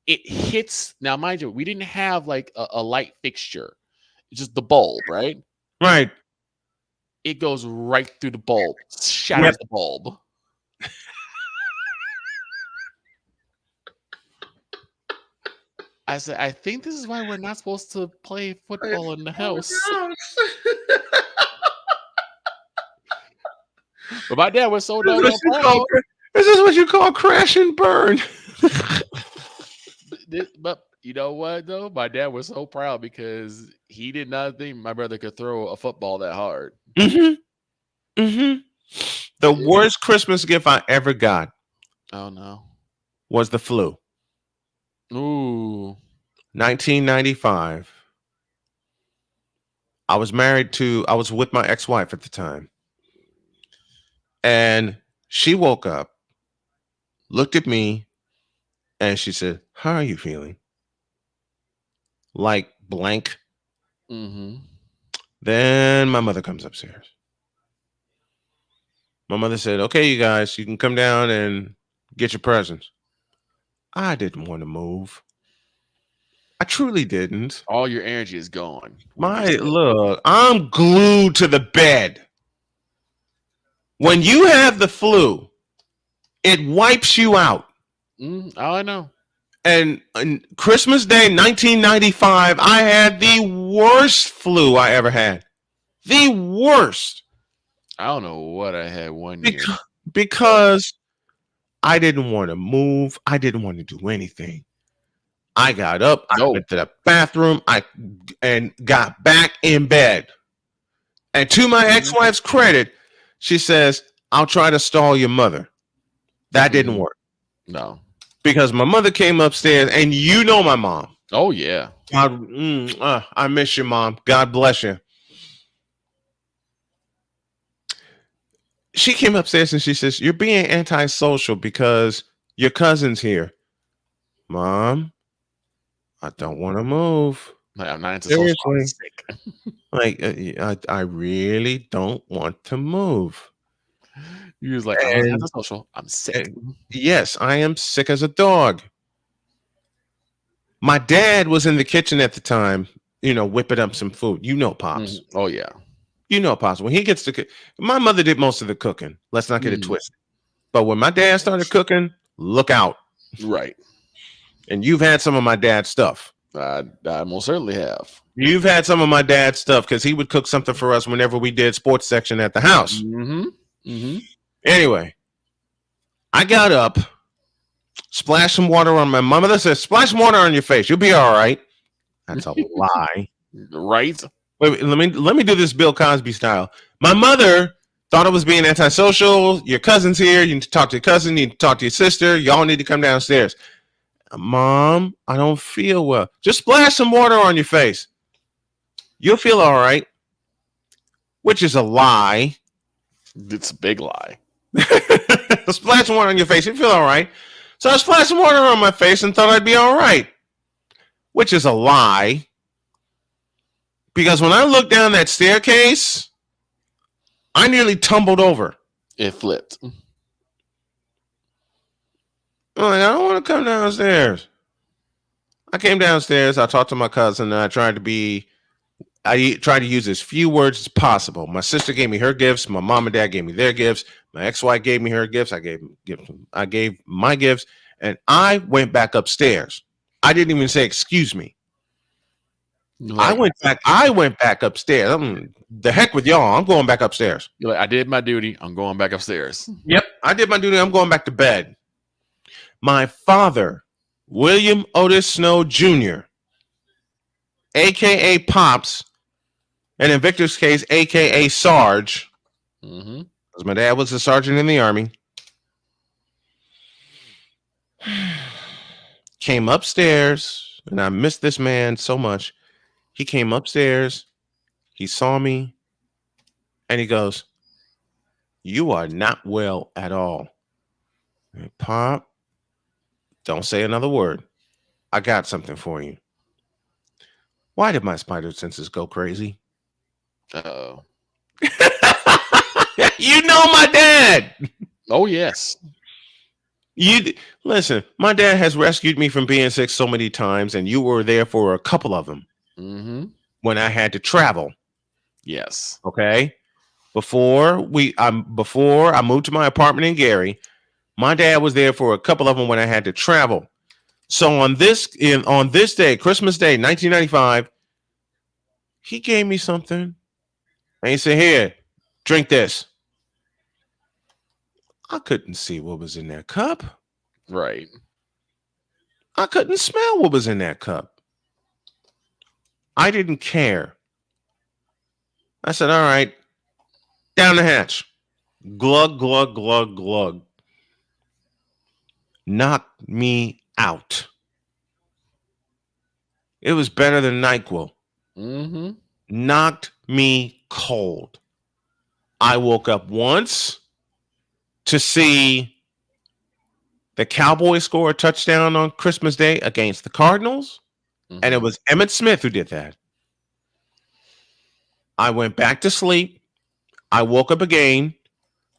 It hits. Now, mind you, we didn't have like a light fixture. It's just the bulb, right? Right. It goes right through the bulb, shatters the bulb. I said, I think this is why we're not supposed to play football in the house. But my dad was so done. This is what you call crash and burn. But you know what, though? My dad was so proud because he did not think my brother could throw a football that hard. The worst Christmas gift I ever got. Oh, no. Was the flu. Ooh. 1995. I was with my ex-wife at the time. And she woke up, looked at me, and she said, "How are you feeling?" Like blank. Then my mother comes upstairs. My mother said, "Okay, you guys, you can come down and get your presents." I didn't want to move. I truly didn't. All your energy is gone. Look, I'm glued to the bed. When you have the flu, it wipes you out. I know. And on Christmas Day, 1995, I had the worst flu I ever had. The worst. I don't know what I had one year. Because I didn't want to move. I didn't want to do anything. I got up. I went to the bathroom. And got back in bed. And to my ex-wife's credit, she says, "I'll try to stall your mother." That didn't work. No. Because my mother came upstairs, and you know my mom. Oh, yeah. I miss you, Mom. God bless you. She came upstairs and she says, "You're being antisocial because your cousin's here." Mom, I don't want to move. I'm not antisocial. I'm sick. I really don't want to move. He was like, "I'm antisocial. I'm sick." Yes, I am sick as a dog. My dad was in the kitchen at the time, whipping up some food. Pops. Oh, yeah. Pops. When he gets to cook, my mother did most of the cooking. Let's not get it twisted. But when my dad started cooking, look out. Right. And you've had some of my dad's stuff. I most certainly have. You've had some of my dad's stuff because he would cook something for us whenever we did sports section at the house. Anyway, I got up, splashed some water on my mother says, splash some water on your face. You'll be all right. That's a lie. Right. Wait, let me do this Bill Cosby style. My mother thought it was being antisocial. Your cousin's here. You need to talk to your cousin. You need to talk to your sister. Y'all need to come downstairs. Mom, I don't feel well. Just splash some water on your face. You'll feel all right. Which is a lie. It's a big lie. Splash some water on your face. You feel all right. So I splashed some water on my face and thought I'd be all right. Which is a lie. Because when I looked down that staircase, I nearly tumbled over. It flipped. I'm like, I don't want to come downstairs. I came downstairs. I talked to my cousin, and I tried to use as few words as possible. My sister gave me her gifts. My mom and dad gave me their gifts. My ex-wife gave me her gifts. I gave my gifts, and I went back upstairs. I didn't even say excuse me. I went back upstairs. The heck with y'all. I'm going back upstairs. You're like, I did my duty. I'm going back upstairs. Yep, I did my duty. I'm going back to bed. My father, William Otis Snow Jr., a.k.a. Pops, and in Victor's case, a.k.a. Sarge, because my dad was a sergeant in the Army, came upstairs, and I miss this man so much. He came upstairs, he saw me, and he goes, "You are not well at all." And Pop, don't say another word. I got something for you. Why did my spider senses go crazy? Uh-oh. You know my dad. Oh, yes. Listen, my dad has rescued me from being sick so many times, and you were there for a couple of them when I had to travel. Yes. Okay. Before I moved to my apartment in Gary, my dad was there for a couple of them when I had to travel. So on this day, Christmas Day, 1995, he gave me something, and he said, "Here, drink this." I couldn't see what was in that cup. Right. I couldn't smell what was in that cup. I didn't care. I said, "All right, down the hatch." Glug, glug, glug, glug. Knocked me out. It was better than NyQuil. Knocked me cold. I woke up once to see the Cowboys score a touchdown on Christmas Day against the Cardinals, and it was Emmitt Smith who did that. I went back to sleep. I woke up again,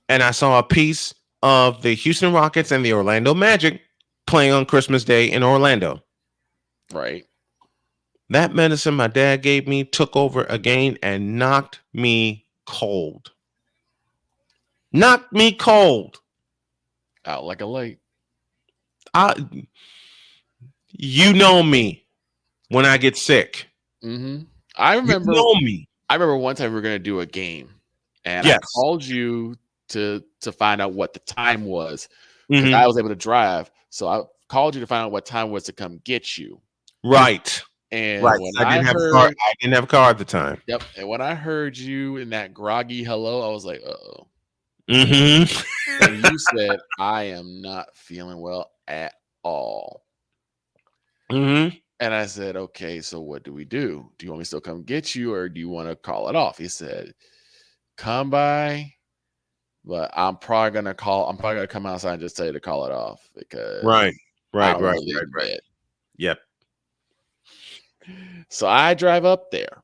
and I saw a piece of the Houston Rockets and the Orlando Magic playing on Christmas Day in Orlando. Right. That medicine my dad gave me took over again and knocked me cold. Knocked me cold. Out like a light. You know me when I get sick. I remember. You know me. I remember one time we were going to do a game, and I called you to find out what the time was. I was able to drive, so I called you to find out what time was to come get you. Right. And right. When I didn't have a car at the time. Yep. And when I heard you in that groggy hello, I was like, "Uh-oh." And you said, "I am not feeling well at all." And I said, "Okay, so what do we do? Do you want me to still come get you, or do you want to call it off?" He said, "Come by, but I'm probably gonna come outside and just tell you to call it off because right. Yep." So I drive up there,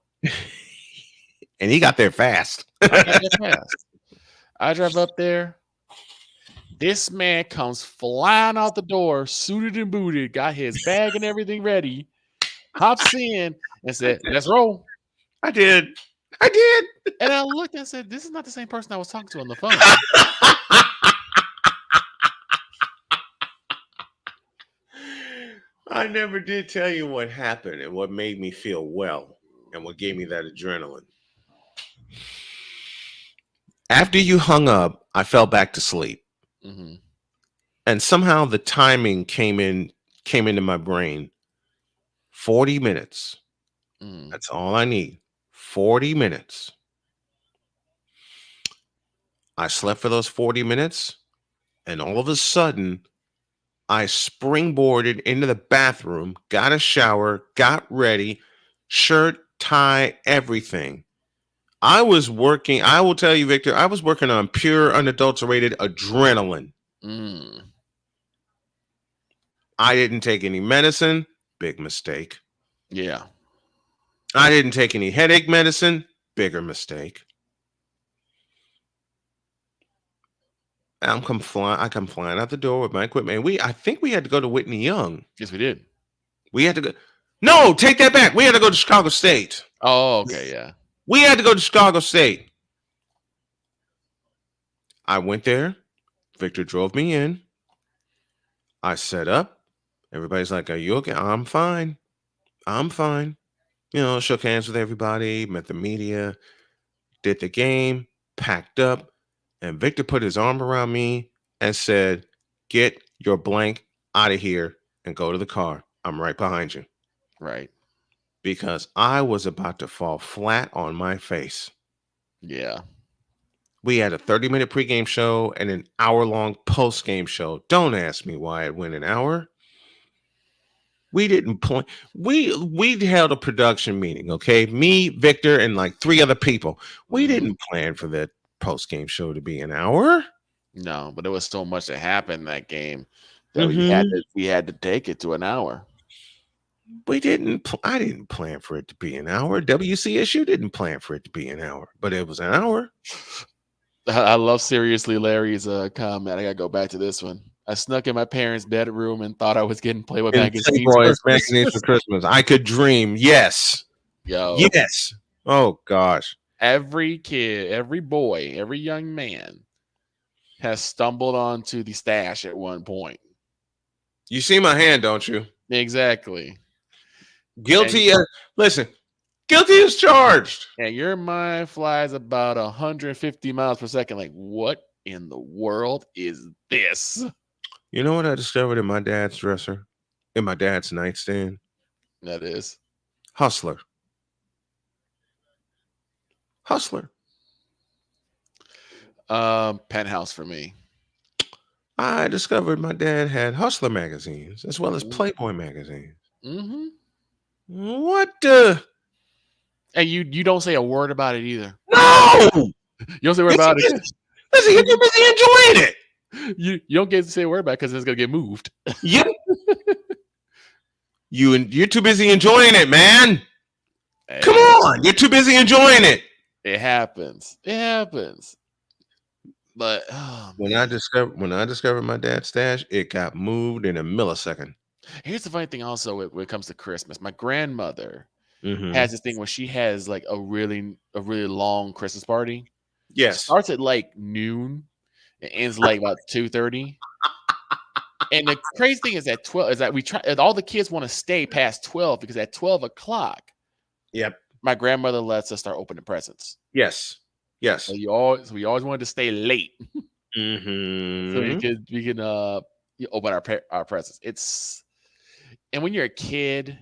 and he got there fast. I drive up there. This man comes flying out the door, suited and booted, got his bag and everything ready, hops in and said, "Let's roll." I did. And I looked and said, "This is not the same person I was talking to on the phone." I never did tell you what happened and what made me feel well and what gave me that adrenaline. After you hung up, I fell back to sleep. Mm-hmm. And somehow the timing came into my brain. 40 minutes. That's all I need. 40 minutes. I slept for those 40 minutes, and all of a sudden, I springboarded into the bathroom, got a shower, got ready, shirt, tie, everything. I was working, I will tell you, Victor, I was working on pure, unadulterated adrenaline. I didn't take any medicine. Big mistake. Yeah. I didn't take any headache medicine. Bigger mistake. I come flying out the door with my equipment. I think we had to go to Whitney Young. Yes, we did. We had to go. No, take that back. We had to go to Chicago State. Oh, okay, yeah. We had to go to Chicago State. I went there. Victor drove me in. I set up. Everybody's like, "Are you okay?" I'm fine. I'm fine. You know, shook hands with everybody, met the media, did the game, packed up. And Victor put his arm around me and said, "Get your blank out of here and go to the car. I'm right behind you." Right. Because I was about to fall flat on my face. Yeah. We had a 30-minute pregame show and an hour-long post-game show. Don't ask me why it went an hour. We didn't plan. We held a production meeting, okay? Me, Victor, and like 3 other people. We didn't plan for that post-game show to be an hour. No, but there was so much that happened that game that we had to take it to an hour. I didn't plan for it to be an hour. WCSU didn't plan for it to be an hour, but it was an hour. I love Seriously Larry's comment. I gotta go back to this one. I snuck in my parents' bedroom and thought I was getting Playboy magazines for Christmas. I could dream. Yes. Yo. Yes. Oh gosh. Every kid, every boy, every young man has stumbled onto the stash at one point. You see my hand, don't you? Exactly. Guilty. Listen, guilty is charged. And your mind flies about 150 miles per second. Like, what in the world is this? You know what I discovered in my dad's dresser? In my dad's nightstand? That is Hustler. Hustler. Penthouse for me. I discovered my dad had Hustler magazines as well as Playboy magazines. Mm-hmm. What? And you don't say a word about it either. No, you don't say a word about it. Listen, you're too busy enjoying it. You don't get to say a word about it because it's gonna get moved. Yeah. You're too busy enjoying it, man. Hey. Come on, you're too busy enjoying it. It happens. It happens. But when I discovered my dad's stash, it got moved in a millisecond. Here's the funny thing also when it comes to Christmas. My grandmother has this thing where she has like a really long Christmas party. Yes. It starts at like noon. It ends like about 2:30. And the crazy thing is at 12 is that all the kids want to stay past 12 because at 12 o'clock, yep, my grandmother lets us start opening presents. Yes. Yes. So we always wanted to stay late. Mm-hmm. So we can open our presents. And when you're a kid,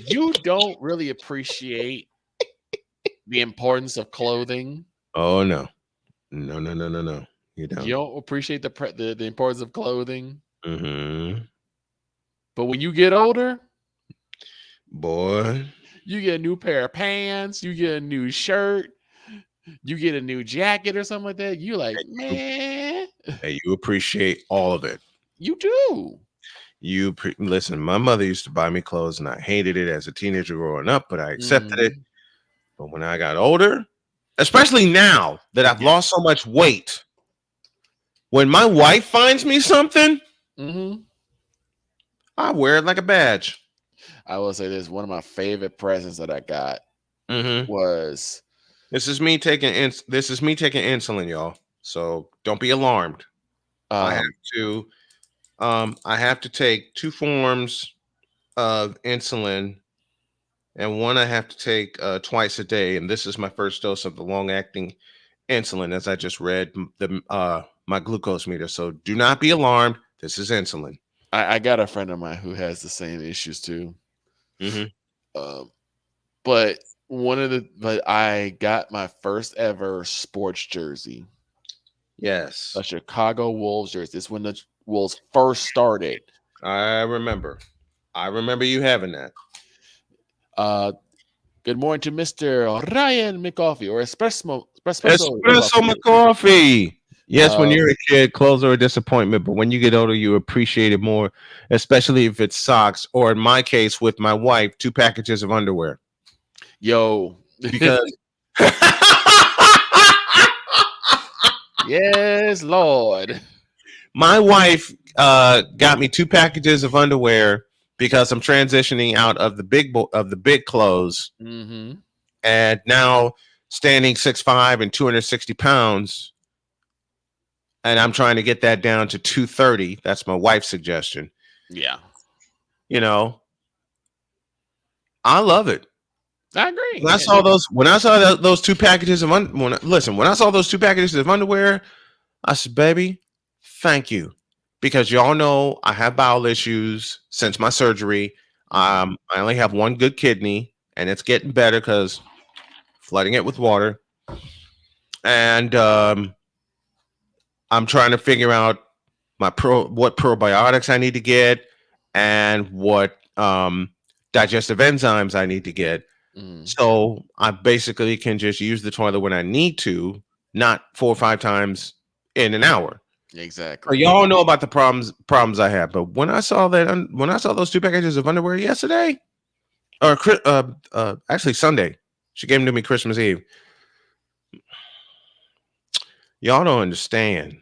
you don't really appreciate the importance of clothing. Oh no. No. You don't. You don't appreciate the importance of clothing. Mm-hmm. But when you get older, boy, you get a new pair of pants, you get a new shirt, you get a new jacket or something like that. You're like, man. Hey, you appreciate all of it. You do. Listen, my mother used to buy me clothes and I hated it as a teenager growing up, but I accepted it. But when I got older, especially now that I've lost so much weight, when my wife finds me something, I wear it like a badge. I will say this: one of my favorite presents that I got was. This is me taking insulin, y'all. So don't be alarmed. I have 2 I have to take 2 forms of insulin, and one I have to take twice a day. And this is my first dose of the long-acting insulin, as I just read my glucose meter. So do not be alarmed. This is insulin. I got a friend of mine who has the same issues too. Mm-hmm. But I got my first ever sports jersey. Yes. A Chicago Wolves jersey. It's when the Wolves first started. I remember you having that. Good morning to Mr. Ryan McCoffey or Espresso McCoffey. Yes, when you're a kid, clothes are a disappointment, but when you get older, you appreciate it more, especially if it's socks, or in my case, with my wife, 2 packages of underwear. Yo. Because yes, Lord. My wife got me 2 packages of underwear because I'm transitioning out of the big clothes, and now standing 6'5" and 260 pounds, and I'm trying to get that down to 230. That's my wife's suggestion. Yeah, I love it. I agree. When I saw those 2 packages of when I saw those 2 packages of underwear, I said, "Baby, thank you," because y'all know I have bowel issues since my surgery. I only have 1 good kidney, and it's getting better because flooding it with water. And I'm trying to figure out what probiotics I need to get and what digestive enzymes I need to get. So I basically can just use the toilet when I need to, not 4 or 5 times in an hour. Exactly. Y'all know about the problems I have, but when I saw those 2 packages of underwear yesterday, or actually Sunday, she gave them to me Christmas Eve. Y'all don't understand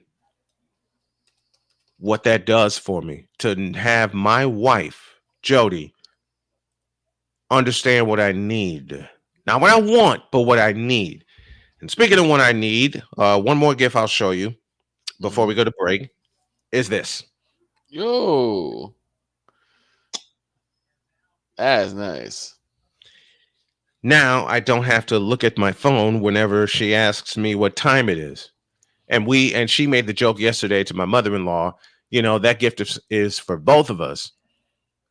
what that does for me to have my wife, Jody, understand what I need. Not what I want, but what I need. And speaking of what I need, one more gift I'll show you before we go to break is this. Yo. That's nice. Now I don't have to look at my phone whenever she asks me what time it is. And she made the joke yesterday to my mother-in-law, that gift is for both of us.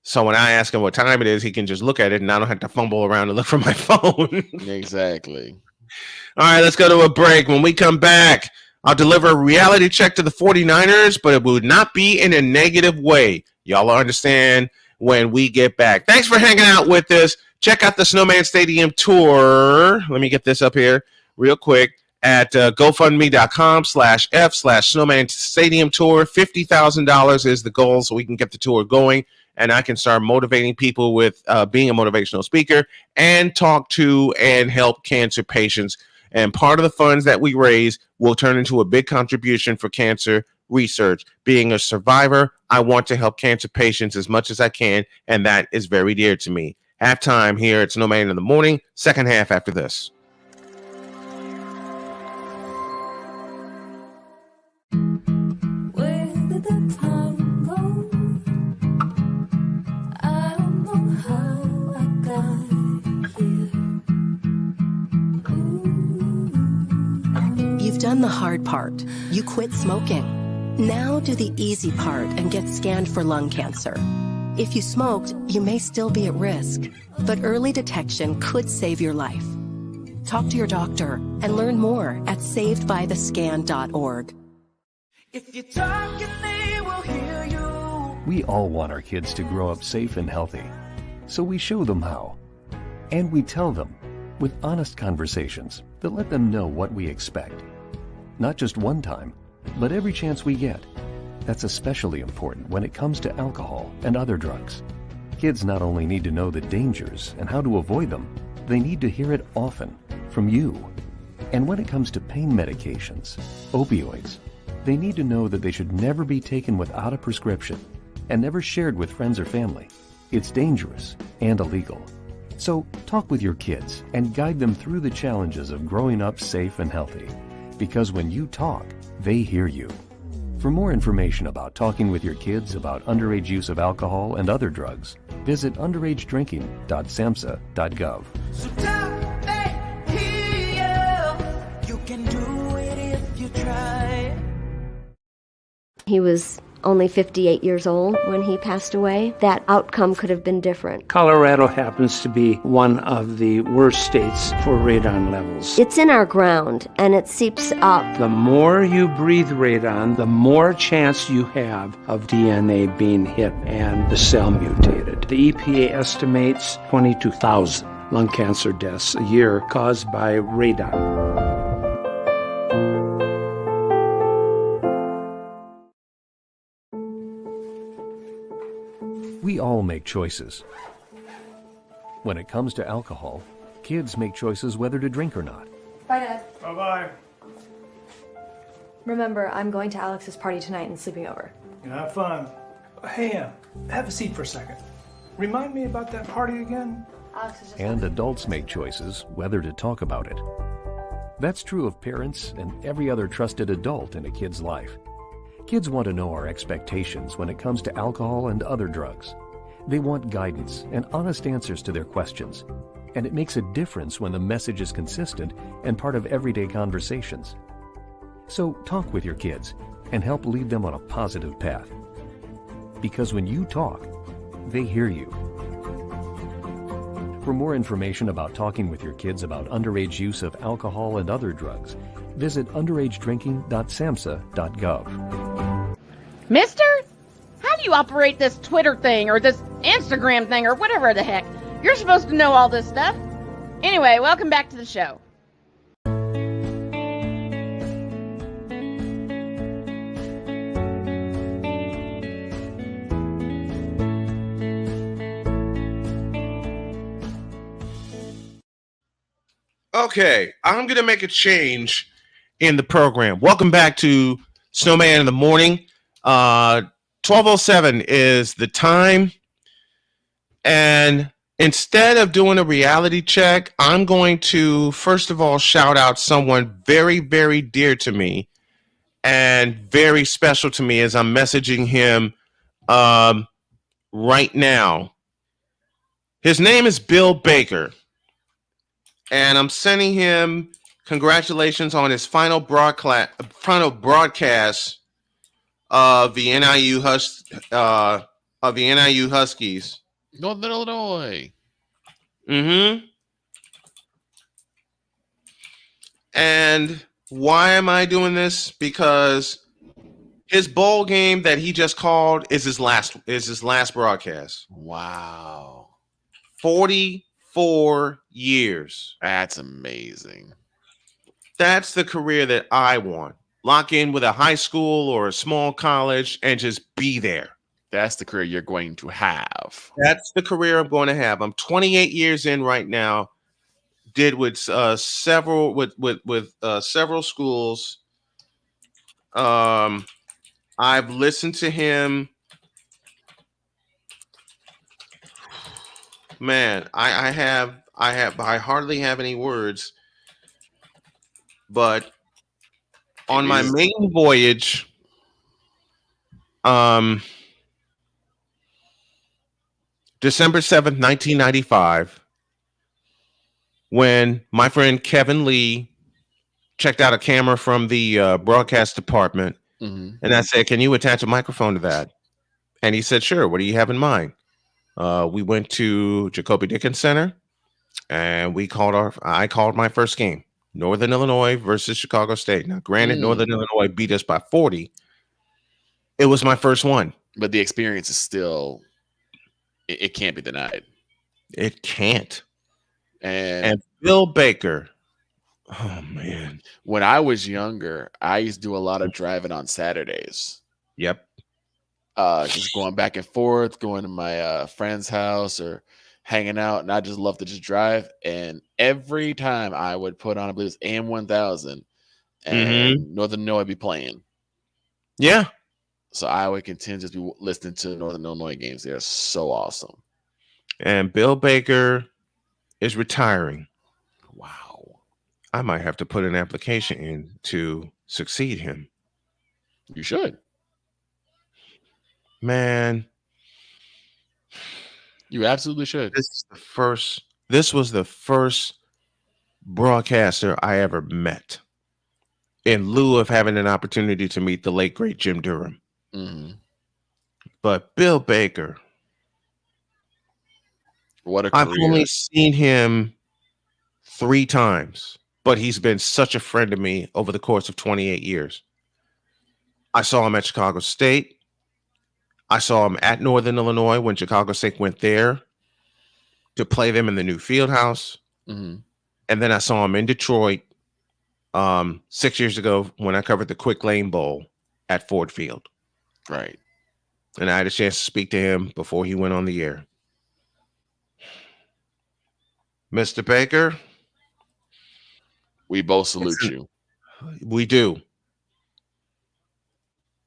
So when I ask him what time it is, he can just look at it and I don't have to fumble around and look for my phone. Exactly. All right, let's go to a break. When we come back, I'll deliver a reality check to the 49ers, but it would not be in a negative way. Y'all understand when we get back. Thanks for hanging out with us. Check out the Snowman Stadium tour. Let me get this up here real quick at GoFundMe.com/F/Snowman Stadium Tour. $50,000 is the goal so we can get the tour going and I can start motivating people with being a motivational speaker and talk to and help cancer patients. And part of the funds that we raise will turn into a big contribution for cancer research. Being a survivor, I want to help cancer patients as much as I can, and that is very dear to me. Halftime here at Snowman in the Morning, second half after this. You've done the hard part. You quit smoking. Now do the easy part and get scanned for lung cancer. If you smoked, you may still be at risk, but early detection could save your life. Talk to your doctor and learn more at savedbythescan.org. If you talk, they will hear you. We all want our kids to grow up safe and healthy, so we show them how. And we tell them with honest conversations that let them know what we expect. Not just one time, but every chance we get. That's especially important when it comes to alcohol and other drugs. Kids not only need to know the dangers and how to avoid them, they need to hear it often from you. And when it comes to pain medications, opioids, they need to know that they should never be taken without a prescription and never shared with friends or family. It's dangerous and illegal. So talk with your kids and guide them through the challenges of growing up safe and healthy. Because when you talk, they hear you. For more information about talking with your kids about underage use of alcohol and other drugs, visit underagedrinking.samhsa.gov. So tell me, here, you can do it if you try. He was only 58 years old when he passed away. That outcome could have been different. Colorado happens to be one of the worst states for radon levels. It's in our ground, and it seeps up. The more you breathe radon, the more chance you have of DNA being hit and the cell mutated. The EPA estimates 22,000 lung cancer deaths a year caused by radon. We all make choices. When it comes to alcohol, kids make choices whether to drink or not. Bye, Dad. Bye-bye. Remember, I'm going to Alex's party tonight and sleeping over. You have fun. Hey, have a seat for a second. Remind me about that party again? Alex is just... And adults make choices whether to talk about it. That's true of parents and every other trusted adult in a kid's life. Kids want to know our expectations when it comes to alcohol and other drugs. They want guidance and honest answers to their questions. And it makes a difference when the message is consistent and part of everyday conversations. So talk with your kids and help lead them on a positive path. Because when you talk, they hear you. For more information about talking with your kids about underage use of alcohol and other drugs, visit underagedrinking.samhsa.gov. Mister? How do you operate this Twitter thing or this Instagram thing or whatever the heck? You're supposed to know all this stuff. Anyway, welcome back to the show. Okay, I'm going to make a change in the program. Welcome back to Snowman in the Morning. 12:07 is the time. And instead of doing a reality check, I'm going to, first of all, shout out someone very, very dear to me and very special to me as I'm messaging him right now. His name is Bill Baker. And I'm sending him congratulations on his final broadcast of the NIU Huskies. Northern Illinois. Mm-hmm. And why am I doing this? Because his bowl game that he just called is his last broadcast. Wow. 44 years. That's amazing. That's the career that I want. Lock in with a high school or a small college and just be there. That's the career you're going to have. That's the career I'm going to have. I'm 28 years in right now. Did with several schools. I've listened to him. Man, I hardly have any words. But on my maiden voyage, December 7th, 1995, when my friend Kevin Lee checked out a camera from the broadcast department, and I said, "Can you attach a microphone to that?" And he said, "Sure. What do you have in mind?" We went to Jacoby Dickens Center, and I called my first game, Northern Illinois versus Chicago State. Now, granted, Northern Illinois beat us by 40. It was my first one. But the experience is still, it can't be denied. It can't. And Bill Baker, oh, man. When I was younger, I used to do a lot of driving on Saturdays. Yep. Just going back and forth, going to my friend's house or hanging out, and I just love to just drive. And every time I would put on, I believe it was AM 1000, and Northern Illinois would be playing. Yeah. So I would continue to be listening to Northern Illinois games. They're so awesome. And Bill Baker is retiring. Wow. I might have to put an application in to succeed him. You should. Man, You absolutely should. This was the first broadcaster I ever met, in lieu of having an opportunity to meet the late great Jim Durham. Mm-hmm. But Bill Baker, what a I've career. only seen him 3 times, but he's been such a friend to me over the course of 28 years. I saw him at Chicago State. I saw him at Northern Illinois when Chicago State went there to play them in the new field house. Mm-hmm. And then I saw him in Detroit 6 years ago when I covered the Quick Lane Bowl at Ford Field. Right. And I had a chance to speak to him before he went on the air. Mr. Baker, we both salute you. We do.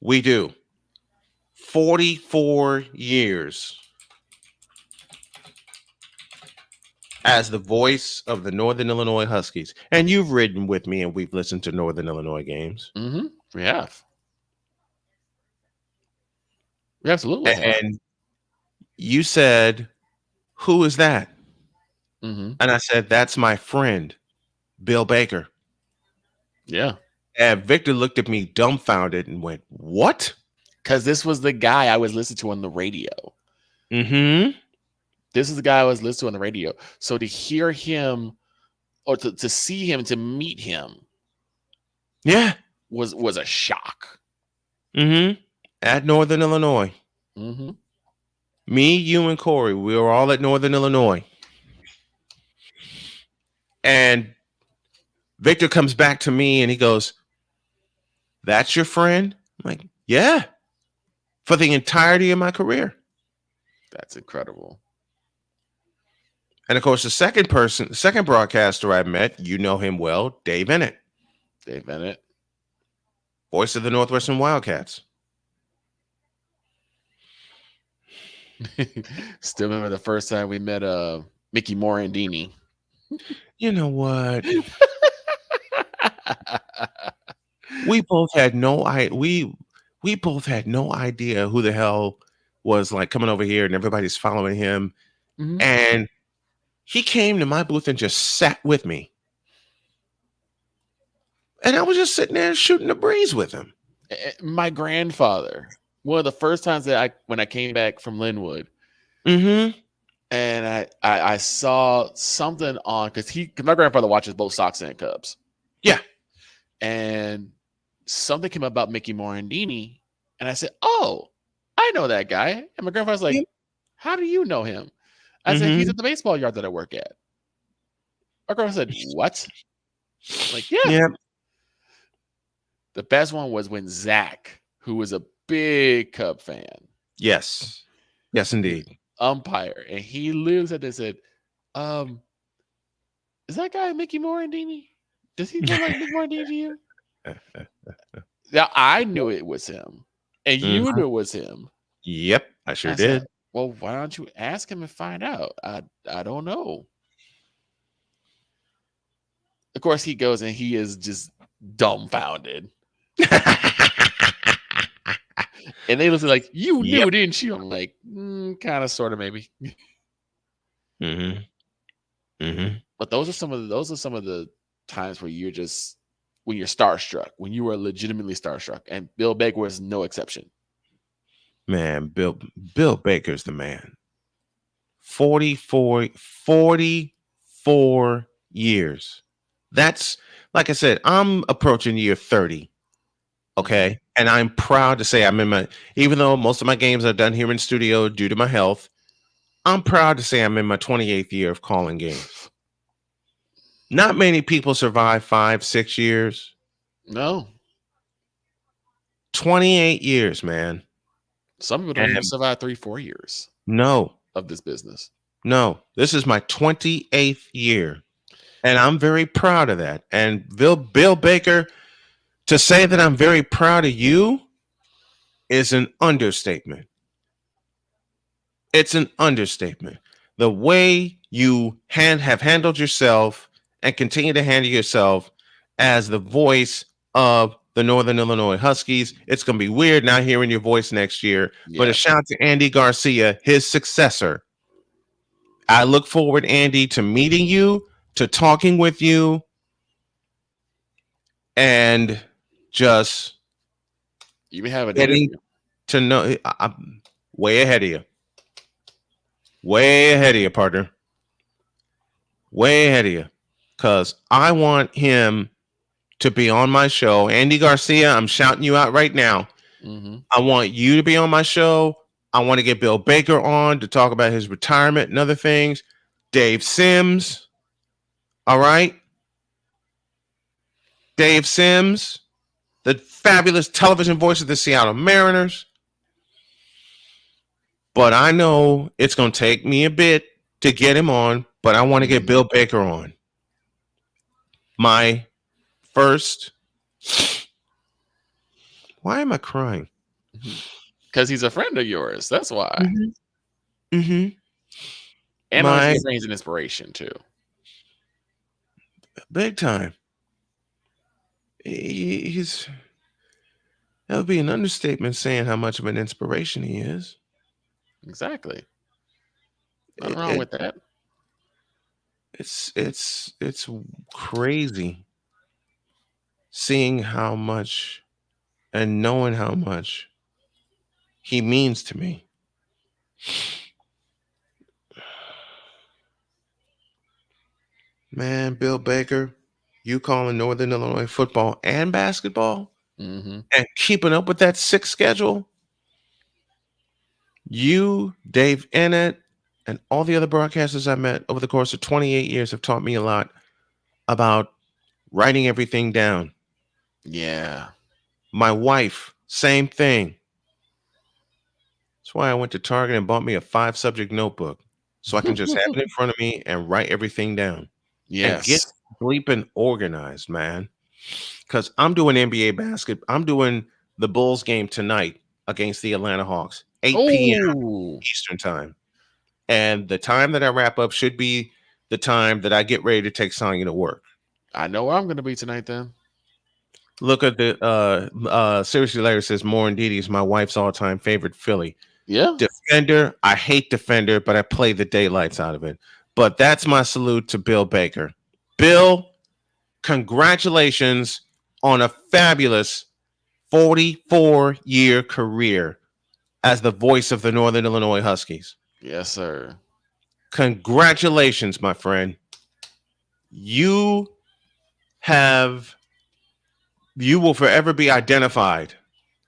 We do. 44 years as the voice of the Northern Illinois Huskies. And you've ridden with me and we've listened to Northern Illinois games. Mm-hmm. We have. We absolutely have. And you said, who is that? Mm-hmm. And I said, that's my friend, Bill Baker. Yeah. And Victor looked at me dumbfounded and went, what? Because this was the guy I was listening to on the radio. Mm-hmm. This is the guy I was listening to on the radio. So to hear him, or to see him, to meet him, yeah, was a shock. Mm-hmm. At Northern Illinois. Mm-hmm. Me, you, and Corey, we were all at Northern Illinois. And Victor comes back to me and he goes, that's your friend? I'm like, yeah. For the entirety of my career. That's incredible. And of course, the second broadcaster I met, you know him well, Dave Bennett. Dave Bennett. Voice of the Northwestern Wildcats. Still remember the first time we met Mickey Morandini. You know what? We both had no we both had no idea who the hell was like coming over here and everybody's following him. Mm-hmm. And he came to my booth and just sat with me. And I was just sitting there shooting the breeze with him. My grandfather, one of the first times that when I came back from Linwood, mm-hmm. and I saw something on, because my grandfather watches both Sox and Cubs. Yeah. And something came up about Mickey Morandini, and I said, oh, I know that guy. And my grandfather's like, how do you know him? I said, he's at the baseball yard that I work at. My grandfather said, what? I'm like, yeah. Yep. The best one was when Zach, who was a big Cub fan. Yes. Yes, indeed. Umpire. And he lives at this, said, is that guy Mickey Morandini? Does he look like Mickey Morandini to you? Now, I knew it was him. And you knew it was him. Yep, I sure did. Said, well, why don't you ask him and find out? I don't know. Of course, he goes and he is just dumbfounded. And they look like, you knew, didn't you? I'm like, kind of, sort of, maybe. Mm-hmm. Mm-hmm. But those are some of the times where you're starstruck, when you are legitimately starstruck, and Bill Baker was no exception. Man, Bill Baker's the man. 44 years. That's, like I said, I'm approaching year 30. Okay. And I'm proud to say even though most of my games are done here in studio due to my health, I'm proud to say I'm in my 28th year of calling games. Not many people survive 5-6 years. No. 28 years, man. Some people don't even survive 3-4 years. No. Of this business. No. This is my 28th year. And I'm very proud of that. And Bill Baker, to say that I'm very proud of you is an understatement. It's an understatement. The way you have handled yourself and continue to handle yourself as the voice of the Northern Illinois Huskies. It's going to be weird not hearing your voice next year, but a shout out to Andy Garcia, his successor. I look forward, Andy, to meeting you, to talking with you, and just you may have an getting interview. to know. I'm way ahead of you. Way ahead of you, partner. Way ahead of you. Because I want him to be on my show. Andy Garcia, I'm shouting you out right now. Mm-hmm. I want you to be on my show. I want to get Bill Baker on to talk about his retirement and other things. Dave Sims. All right. Dave Sims, the fabulous television voice of the Seattle Mariners. But I know it's going to take me a bit to get him on, but I want to get Bill Baker on. My first. Why am I crying? Because he's a friend of yours. That's why. Mm-hmm. And he's an inspiration too. Big time. That would be an understatement saying how much of an inspiration he is. Exactly. Nothing wrong with that. It's crazy seeing how much and knowing how much he means to me. Man, Bill Baker, you calling Northern Illinois football and basketball and keeping up with that 6 schedule. You, Dave Ennett, and all the other broadcasters I met over the course of 28 years have taught me a lot about writing everything down. Yeah. My wife, same thing. That's why I went to Target and bought me a 5-subject notebook so I can just have it in front of me and write everything down. Yes. And get sleeping organized, man. Because I'm doing NBA basket. I'm doing the Bulls game tonight against the Atlanta Hawks, 8 p.m. Eastern time. And the time that I wrap up should be the time that I get ready to take Sonya to work. I know where I'm going to be tonight then. Look at the seriously, Larry says Moore and Didi is my wife's all-time favorite Philly. Yeah. Defender. I hate Defender, but I play the daylights out of it. But that's my salute to Bill Baker. Bill, congratulations on a fabulous 44-year career as the voice of the Northern Illinois Huskies. Yes, sir. Congratulations, my friend. You will forever be identified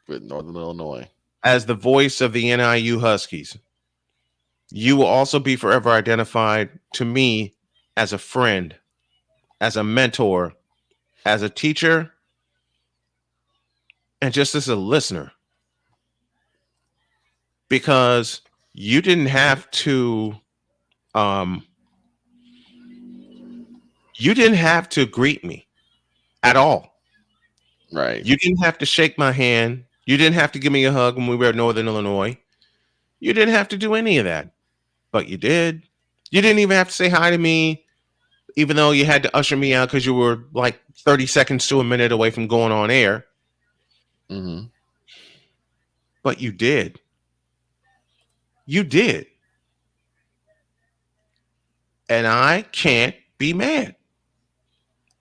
with Northern Illinois as the voice of the NIU Huskies. You will also be forever identified to me as a friend, as a mentor, as a teacher, and just as a listener. Because you didn't have to greet me at all. Right. You didn't have to shake my hand. You didn't have to give me a hug when we were at Northern Illinois. You didn't have to do any of that. But you did. You didn't even have to say hi to me, even though you had to usher me out because you were like 30 seconds to a minute away from going on air. Mm-hmm. But you did. You did. And I can't be mad.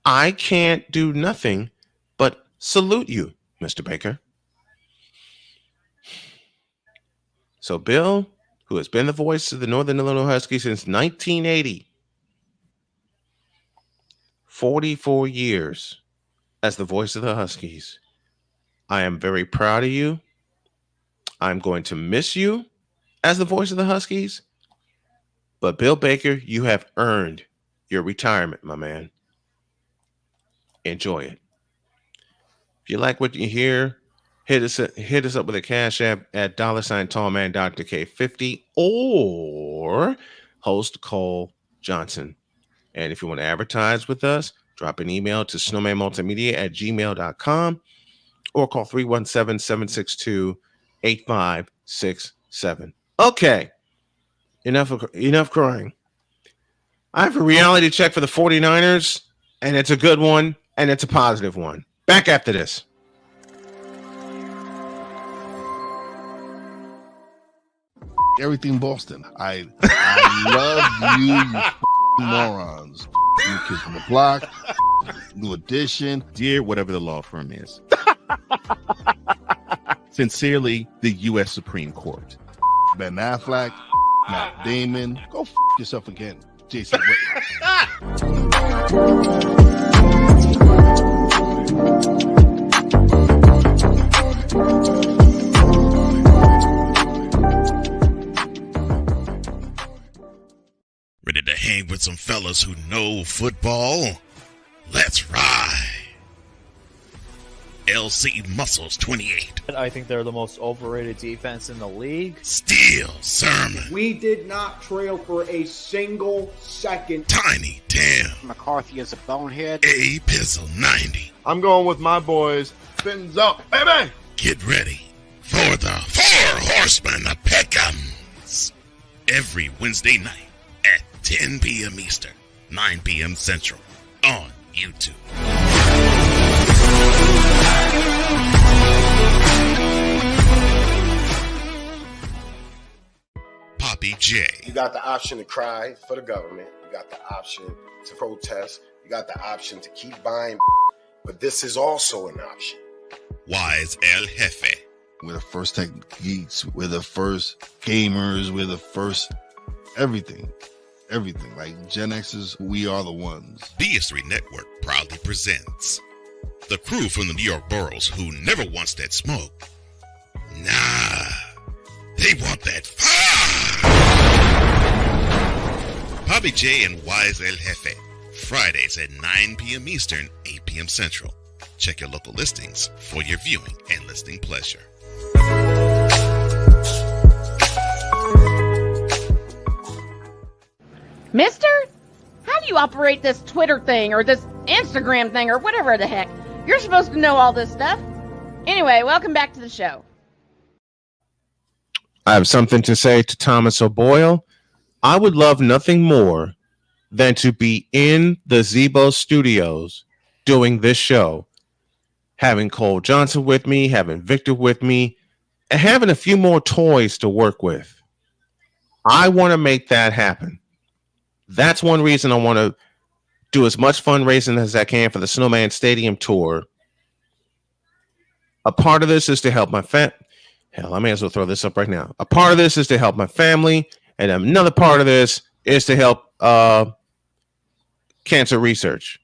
I can't do nothing but salute you, Mr. Baker. So Bill, who has been the voice of the Northern Illinois Huskies since 1980, 44 years as the voice of the Huskies, I am very proud of you. I'm going to miss you as the voice of the Huskies. But Bill Baker, you have earned your retirement, my man. Enjoy it. If you like what you hear, hit us up with a cash app at $tallman.k50 or host Cole Johnson. And if you want to advertise with us, drop an email to snowmanmultimedia@gmail.com or call 317-762-8567. Okay. Enough crying. I have a reality check for the 49ers, and it's a good one, and it's a positive one. Back after this. everything Boston. I love you morons. You Kids on the Block, New Edition. Dear whatever the law firm is. Sincerely, the U.S. Supreme Court. Ben Affleck, Matt Damon. Go yourself again, Jason Whitlock. Ready to hang with some fellas who know football? Let's ride. LC Muscles 28. I think they're the most overrated defense in the league. Steel Sermon. We did not trail for a single second. Tiny Tim. McCarthy is a bonehead. A Pizzle 90. I'm going with my boys. Fins up, baby. Get ready for the Four Horsemen of Peckham's. Every Wednesday night at 10 p.m. Eastern, 9 p.m. Central on YouTube. Poppy J. You got the option to cry for the government. You got the option to protest. You got the option to keep buying. But this is also an option. Wise El Jefe. We're the first tech geeks. We're the first gamers. We're the first everything. Everything. Like Gen X's, we are the ones. BS3 Network proudly presents the crew from the New York boroughs who never wants that smoke. Nah, they want that fire. Poppy J and Wise El Jefe. Fridays at 9 p.m. Eastern, 8 p.m. Central. Check your local listings for your viewing and listening pleasure. Mister, how do you operate this Twitter thing or this Instagram thing or whatever the heck? You're supposed to know all this stuff. Anyway, welcome back to the show. I have something to say to Thomas O'Boyle. I would love nothing more than to be in the Zebo studios doing this show, having Cole Johnson with me, having Victor with me, and having a few more toys to work with. I want to make that happen. That's one reason I want to do as much fundraising as I can for the Snowman Stadium tour. A part of this is to help my Hell, I may as well throw this up right now. A part of this is to help my family, and another part of this is to help cancer research.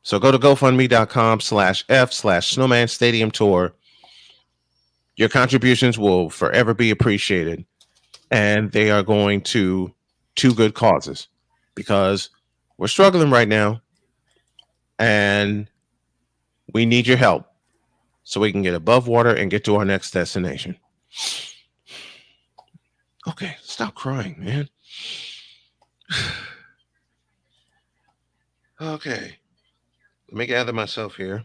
So go to GoFundMe.com/F/Snowman Stadium Tour. Your contributions will forever be appreciated, and they are going to two good causes because we're struggling right now, and we need your help so we can get above water and get to our next destination. Okay, stop crying, man. Okay, let me gather myself here.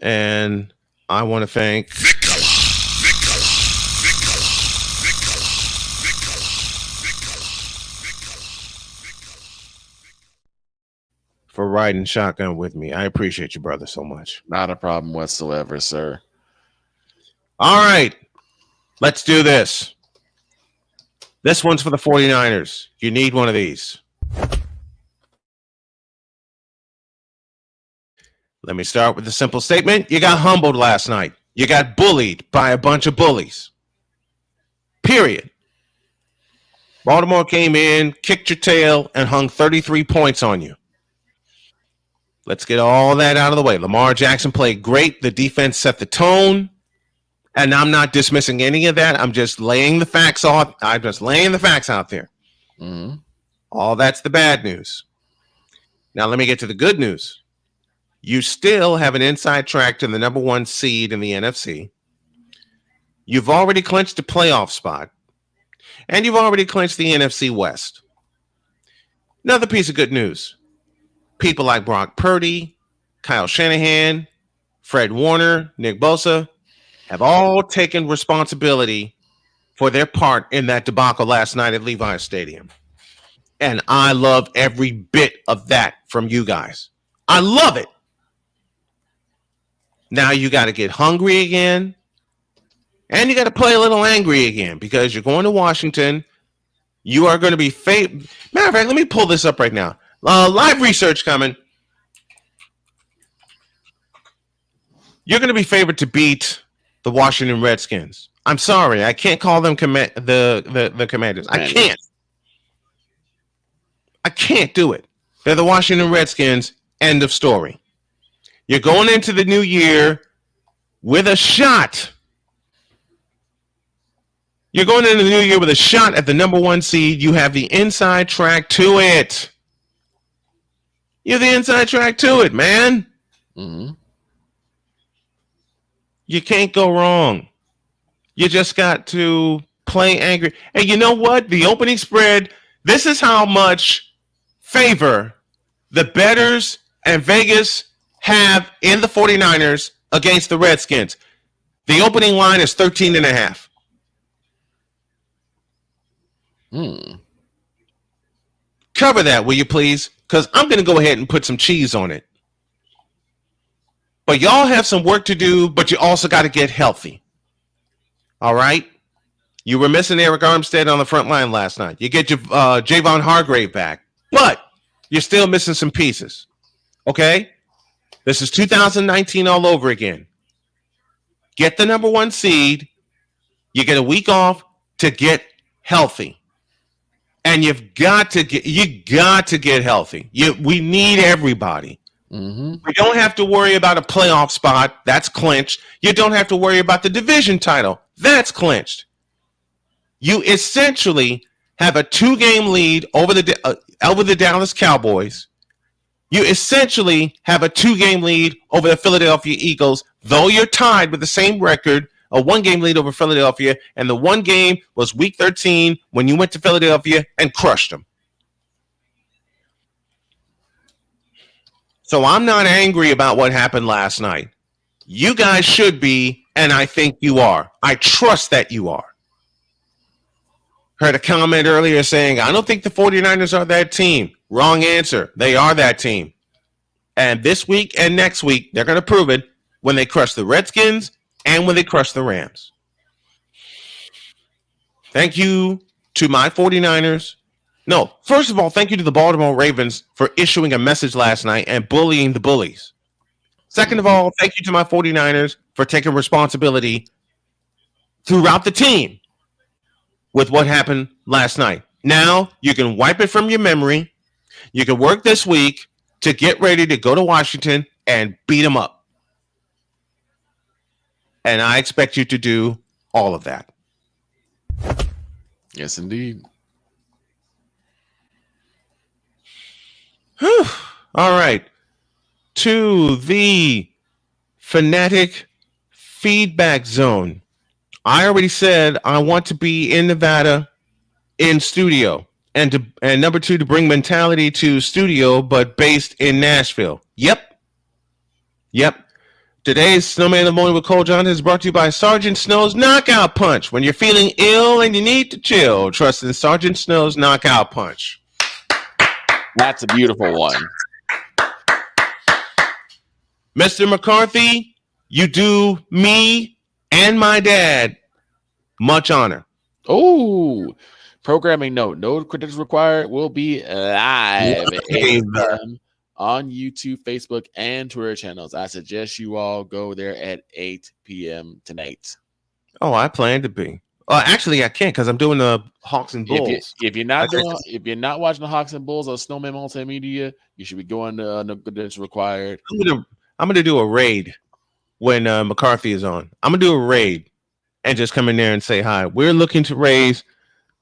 And I want to thank for riding shotgun with me. I appreciate you, brother, so much. Not a problem whatsoever, sir. All right, let's do this. This one's for the 49ers. You need one of these. Let me start with a simple statement. You got humbled last night. You got bullied by a bunch of bullies. Period. Baltimore came in, kicked your tail, and hung 33 points on you. Let's get all that out of the way. Lamar Jackson played great. The defense set the tone. And I'm not dismissing any of that. I'm just laying the facts off. I'm just laying the facts out there. Mm-hmm. All that's the bad news. Now let me get to the good news. You still have an inside track to the number 1 seed in the NFC. You've already clinched a playoff spot. And you've already clinched the NFC West. Another piece of good news. People like Brock Purdy, Kyle Shanahan, Fred Warner, Nick Bosa have all taken responsibility for their part in that debacle last night at Levi's Stadium. And I love every bit of that from you guys. I love it. Now you got to get hungry again. And you got to play a little angry again because you're going to Washington. You are going to be matter of fact, let me pull this up right now. Live research coming. You're going to be favored to beat the Washington Redskins. I'm sorry, I can't call them the Commanders. I can't do it. They're the Washington Redskins. End of story. You're going into the new year with a shot. You're going into the new year with a shot at the number 1 seed. You have the inside track to it. You have the inside track to it, man. Mm-hmm. You can't go wrong. You just got to play angry. And you know what? The opening spread, this is how much favor the bettors and Vegas have in the 49ers against the Redskins. The opening line is 13.5. Cover that, will you please? Because I'm going to go ahead and put some cheese on it. But y'all have some work to do, but you also got to get healthy. All right? You were missing Eric Armstead on the front line last night. You get your Javon Hargrave back, but you're still missing some pieces. Okay? This is 2019 all over again. Get the number 1 seed. You get a week off to get healthy. And you've got to get healthy. We need everybody. Mm-hmm. We don't have to worry about a playoff spot. That's clinched. You don't have to worry about the division title. That's clinched. You essentially have a 2-game lead over the Dallas Cowboys. You essentially have a 2-game lead over the Philadelphia Eagles, though you're tied with the same record, a 1-game lead over Philadelphia, and the 1 game was week 13 when you went to Philadelphia and crushed them. So I'm not angry about what happened last night. You guys should be, and I think you are. I trust that you are. Heard a comment earlier saying, I don't think the 49ers are that team. Wrong answer. They are that team. And this week and next week, they're going to prove it when they crush the Redskins and when they crush the Rams. Thank you to my 49ers. No, first of all, thank you to the Baltimore Ravens for issuing a message last night and bullying the bullies. Second of all, thank you to my 49ers for taking responsibility throughout the team with what happened last night. Now, you can wipe it from your memory. You can work this week to get ready to go to Washington and beat them up. And I expect you to do all of that. Yes, indeed. Whew. All right. To the Fanatic Feedback Zone. I already said I want to be in Nevada in studio. And number 2, to bring mentality to studio, but based in Nashville. Yep. Today's Snowman in the Morning with Cole Johnson is brought to you by Sergeant Snow's Knockout Punch. When you're feeling ill and you need to chill, trust in Sergeant Snow's Knockout Punch. That's a beautiful one. Mr. McCarthy, you do me and my dad much honor. Oh, programming note. No credentials required. Will be live at 8 p.m. on YouTube, Facebook, and Twitter channels. I suggest you all go there at 8 p.m. tonight. Oh, I plan to be. Actually, I can't because I'm doing the Hawks and Bulls. If you're not watching the Hawks and Bulls on Snowman Multimedia, you should be going to No Credentials Required. I'm gonna do a raid when McCarthy is on. I'm gonna do a raid and just come in there and say hi. We're looking to raise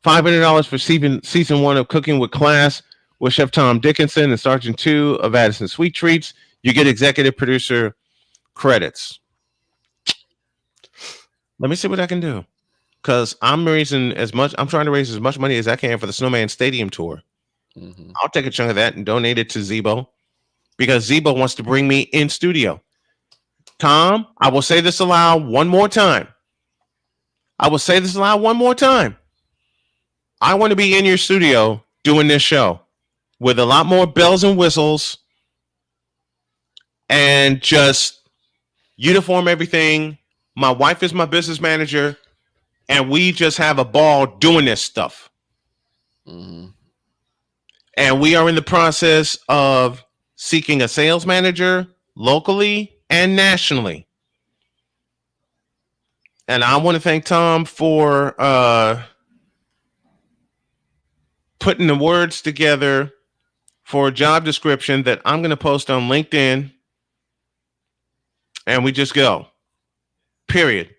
$500 for season 1 of Cooking with Class with Chef Tom Dickinson and Sergeant 2 of Addison Sweet Treats. You get executive producer credits. Let me see what I can do. Because I'm trying to raise as much money as I can for the Snowman Stadium tour. Mm-hmm. I'll take a chunk of that and donate it to Zebo because Zebo wants to bring me in studio. Tom, I will say this aloud one more time. I want to be in your studio doing this show with a lot more bells and whistles and just uniform everything, My wife is my business manager, and we just have a ball doing this stuff. Mm-hmm. And we are in the process of seeking a sales manager locally and nationally. And I want to thank Tom for putting the words together for a job description that I'm going to post on LinkedIn. And we just go. Period.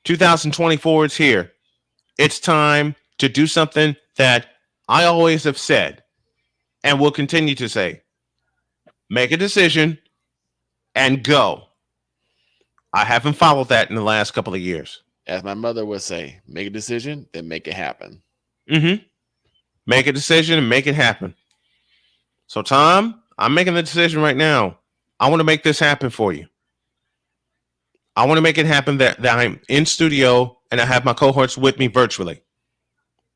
2024 is here. It's time to do something that I always have said and will continue to say. Make a decision and go. I haven't followed that in the last couple of years. As my mother would say, make a decision, then make it happen. Mm-hmm. Make a decision and make it happen. So, Tom, I'm making the decision right now. I want to make this happen for you. I want to make it happen that I'm in studio and I have my cohorts with me virtually.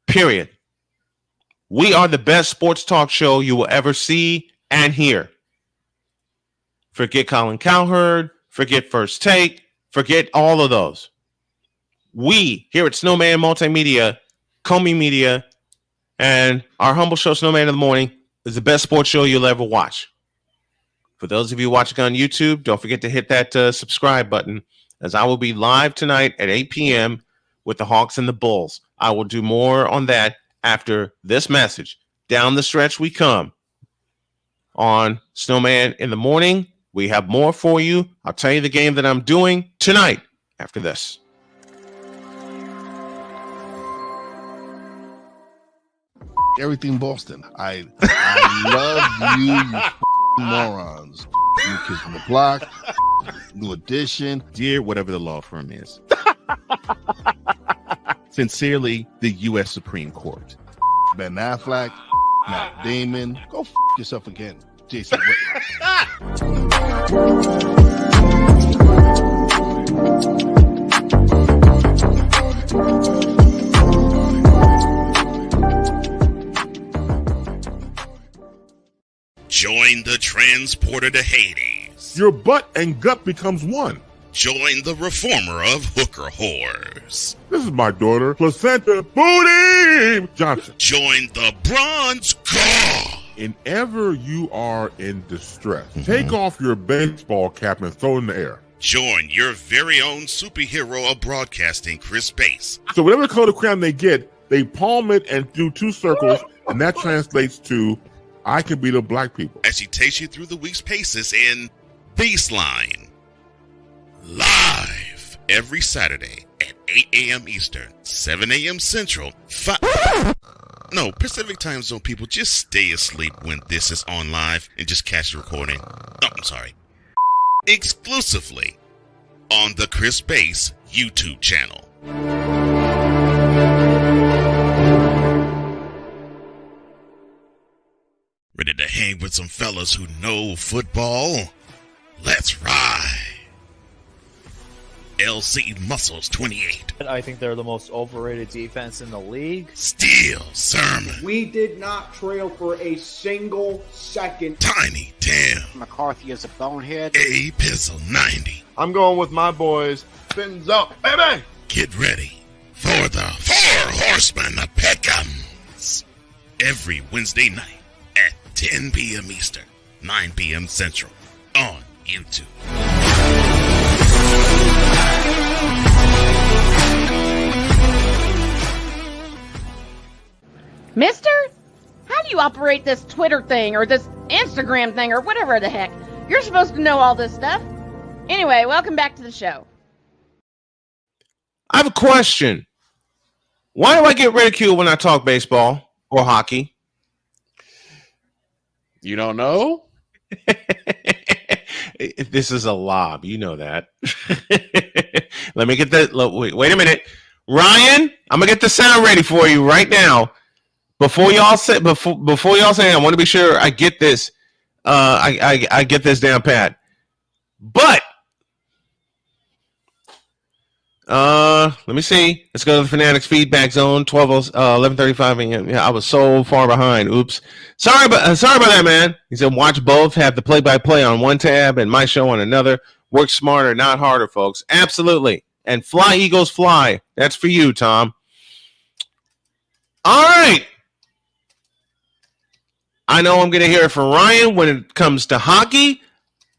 Period. We are the best sports talk show you will ever see and hear. Forget Colin Cowherd. Forget First Take. Forget all of those. We here at Snowman Multimedia, Comey Media, and our humble show, Snowman in the Morning, is the best sports show you'll ever watch. For those of you watching on YouTube, don't forget to hit that subscribe button, as I will be live tonight at 8 p.m. with the Hawks and the Bulls. I will do more on that after this message. Down the stretch we come on Snowman in the Morning. We have more for you. I'll tell you the game that I'm doing tonight after this. Everything Boston. I love you morons. New Kids on the Block, New Edition. Dear whatever the law firm is. Sincerely, the U.S. Supreme Court. Ben Affleck, Matt Damon. Go yourself again, Jason Whitlock. Join the transporter to Hades. Your butt and gut becomes one. Join the reformer of hooker whores. This is my daughter, Placenta Booty Johnson. Join the bronze car. Whenever you are in distress, take off your baseball cap and throw it in the air. Join your very own superhero of broadcasting, Chris Bass. So whatever color crayon they get, they palm it and do two circles, and that translates to, I can beat up black people. As he takes you through the week's paces in Baseline. Live every Saturday at 8 a.m. Eastern, 7 a.m. Central, Pacific Time Zone people, just stay asleep when this is on live and just catch the recording. Oh, I'm sorry. Exclusively on the Chris Bass YouTube channel. Ready to hang with some fellas who know football? Let's ride. LC Muscles 28. I think they're the most overrated defense in the league. Steel Sermon. We did not trail for a single second. Tiny Tim. McCarthy is a bonehead. A Pizzle 90. I'm going with my boys. Fins up, baby. Get ready for the Four Horsemen of Peckham's. Every Wednesday night at 10 p.m. Eastern, 9 p.m. Central on YouTube. Mister, how do you operate this Twitter thing or this Instagram thing or whatever the heck? You're supposed to know all this stuff. Anyway, welcome back to the show. I have a question. Why do I get ridiculed when I talk baseball or hockey? You don't know? This is a lob. You know that. Let me get that. Wait a minute. Ryan, I'm going to get the sound ready for you right now. Before y'all say, I want to be sure I get this. I get this down pat. But let me see. Let's go to the Fanatics Feedback Zone. 11:35 a.m. Yeah, I was so far behind. Oops. Sorry about that, man. He said, watch both. Have the play-by-play on one tab and my show on another. Work smarter, not harder, folks. Absolutely. And fly, Eagles, fly. That's for you, Tom. All right. I know I'm going to hear it from Ryan when it comes to hockey,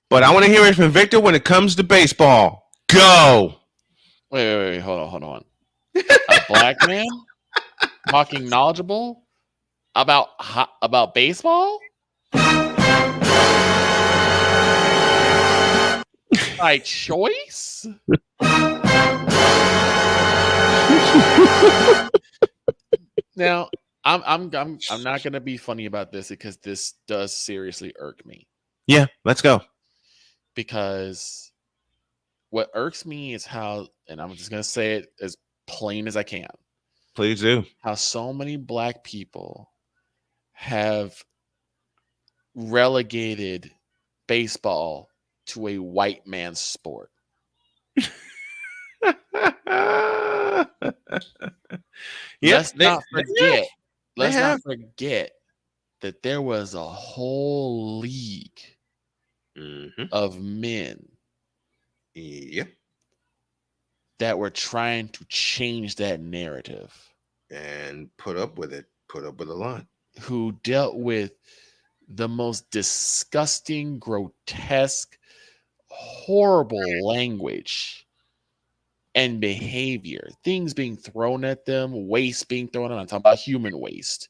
but I want to hear it from Victor when it comes to baseball. Go. Wait. Hold on. A black man talking knowledgeable about baseball? By choice? Now, I'm not gonna be funny about this because this does seriously irk me. Yeah, let's go. Because what irks me is how, and I'm just gonna say it as plain as I can. Please do. How so many black people have relegated baseball to a white man's sport. Let's not forget that there was a whole league of men that were trying to change that narrative and put up with it, put up with a lot. Who dealt with the most disgusting, grotesque, horrible language and behavior, things being thrown at them, waste being thrown at them. I'm talking about human waste.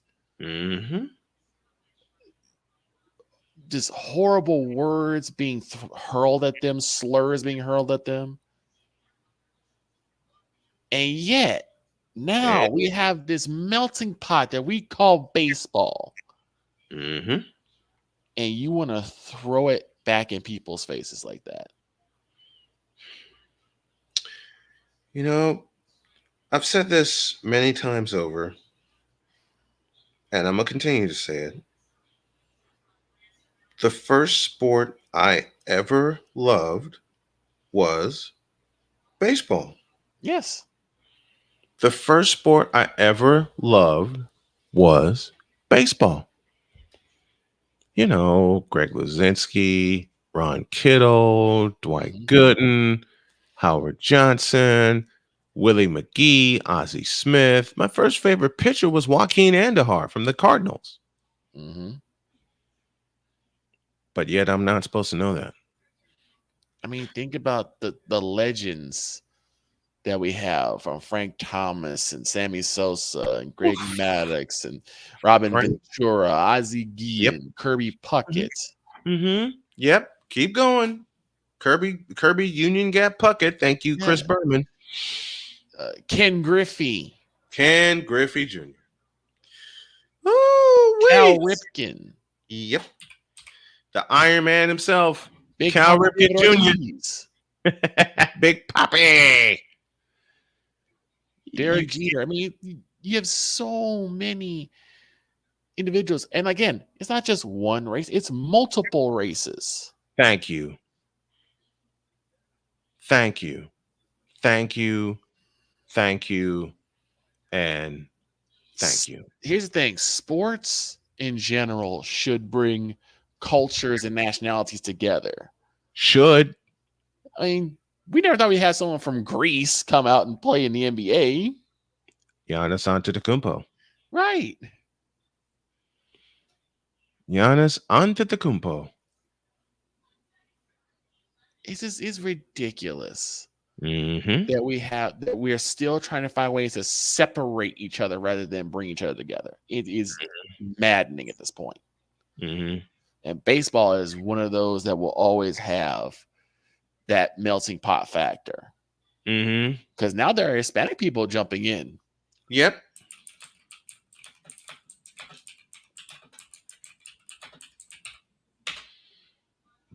Just horrible words being hurled at them, slurs being hurled at them. And yet, now we have this melting pot that we call baseball. And you want to throw it back in people's faces like that. You know, I've said this many times over, and I'm going to continue to say it. The first sport I ever loved was baseball. Yes. The first sport I ever loved was baseball. You know, Greg Luzinski, Ron Kittle, Dwight Gooden, Howard Johnson, Willie McGee, Ozzie Smith. My first favorite pitcher was Joaquin Andahar from the Cardinals. But yet I'm not supposed to know that. I mean, think about the legends that we have from Frank Thomas and Sammy Sosa and Greg Maddox and Robin Ventura, Ozzie Guillen, Kirby Puckett. Yep. Keep going. Kirby Union Gap Puckett. Thank you, Chris Berman. Ken Griffey. Ken Griffey Jr. Cal Ripken. Yep. The Iron Man himself. Cal Ripken Jr. Big Papi. Derek Jeter. I mean, you have so many individuals. And again, it's not just one race, it's multiple races. Thank you. Thank you. Thank you. Thank you. And thank you. Here's the thing. Sports in general should bring cultures and nationalities together. Should. I mean, we never thought we had someone from Greece come out and play in the NBA. Giannis Antetokounmpo. Right. Giannis Antetokounmpo. It's ridiculous that we are still trying to find ways to separate each other rather than bring each other together. It is maddening at this point. And baseball is one of those that will always have that melting pot factor. Because now there are Hispanic people jumping in. Yep.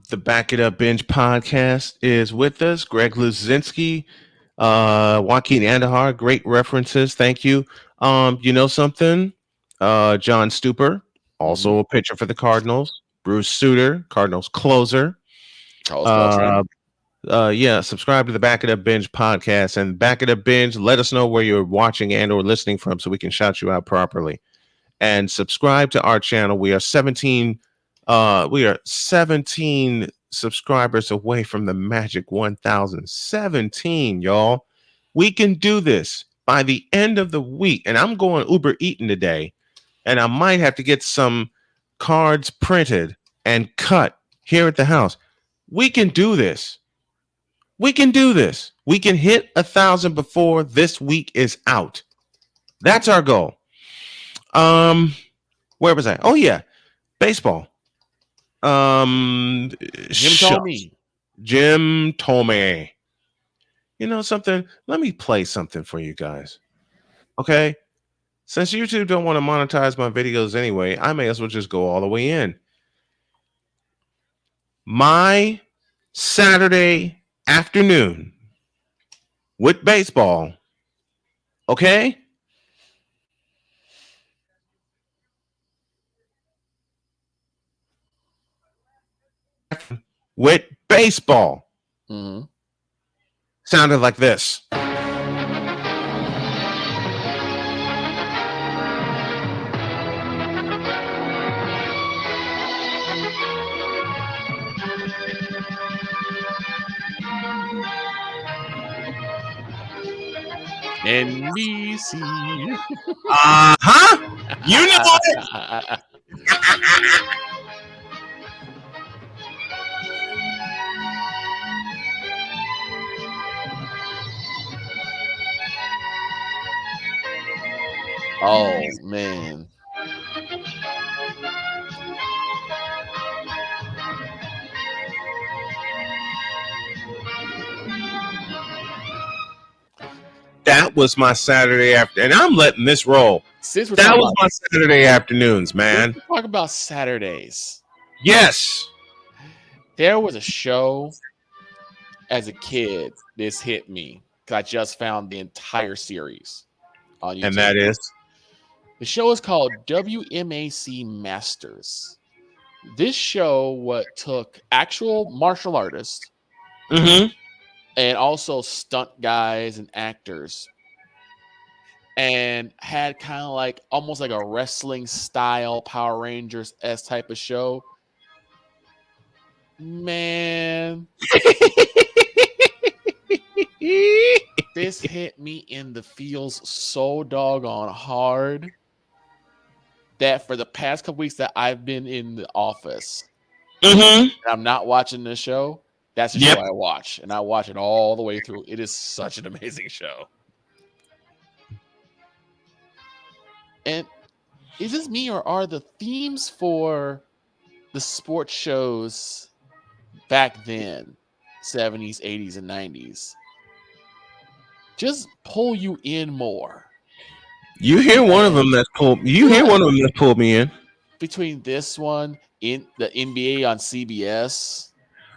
The Back It Up Binge podcast is with us. Greg Luzinski, Joaquin Andahar, great references. Thank you. You know something? John Stupor, also a pitcher for the Cardinals. Bruce Sutter, Cardinals closer. Subscribe to the Back It Up Binge podcast and Back It Up Binge. Let us know where you're watching and or listening from so we can shout you out properly. And subscribe to our channel. We are 17 subscribers away from the magic 1,000. 17, y'all. We can do this by the end of the week. And I'm going Uber Eating today, and I might have to get some cards printed and cut here at the house. We can do this. We can do this. We can hit 1,000 before this week is out. That's our goal. Where was I? Oh yeah, baseball. Jim told me. You know something? Let me play something for you guys. Okay? Since YouTube don't want to monetize my videos anyway, I may as well just go all the way in. My Saturday afternoon with baseball. Okay? With baseball. Mm-hmm. Sounded like this. NBC. You know it. Oh man. That was my Saturday after, and I'm letting this roll. That was my Saturday afternoons, man. Talk about Saturdays. Yes. There was a show as a kid. This hit me because I just found the entire series on YouTube. And that is? The show is called WMAC Masters. This show took actual martial artists and also stunt guys and actors, and had kind of like almost like a wrestling style Power Rangers-esque type of show. Man, this hit me in the feels so doggone hard that for the past couple weeks that I've been in the office, and I'm not watching this show. That's the show I watch, and I watch it all the way through. It is such an amazing show. And is this me, or are the themes for the sports shows back then, 70s, 80s, and 90s, just pull you in more? You hear one of them that's pulled. You hear one of them that pulled me in. Between this one, in the NBA on CBS.